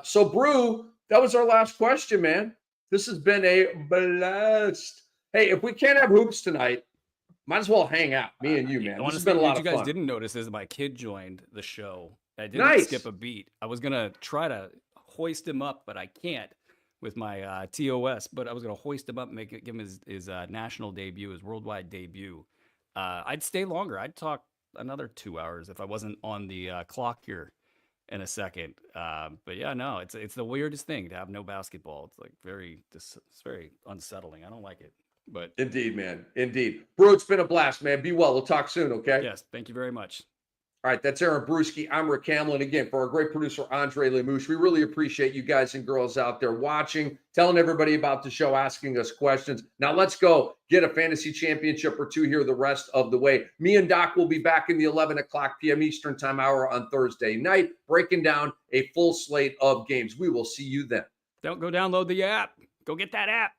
So, Brew, that was our last question, man. This has been a blast. Hey, if we can't have hoops tonight, might as well hang out, me and you, man. This has been a lot of fun. What you guys didn't notice is my kid joined the show. I didn't skip a beat. I was going to try to hoist him up, but I can't with my TOS. But I was going to hoist him up and give him his national debut, his worldwide debut. I'd stay longer. I'd talk another 2 hours if I wasn't on the clock here in a second. But yeah, no, it's the weirdest thing to have no basketball. It's like it's very unsettling. I don't like it. But indeed, man. Indeed. Brew, it's been a blast, man. Be well. We'll talk soon, okay? Yes, thank you very much. All right, that's Aaron Bruski. I'm Rick Kamla. And again, for our great producer, Andre Lemouche, we really appreciate you guys and girls out there watching, telling everybody about the show, asking us questions. Now let's go get a fantasy championship or 2 here the rest of the way. Me and Doc will be back in the 11 o'clock p.m. Eastern time hour on Thursday night, breaking down a full slate of games. We will see you then. Don't go download the app. Go get that app.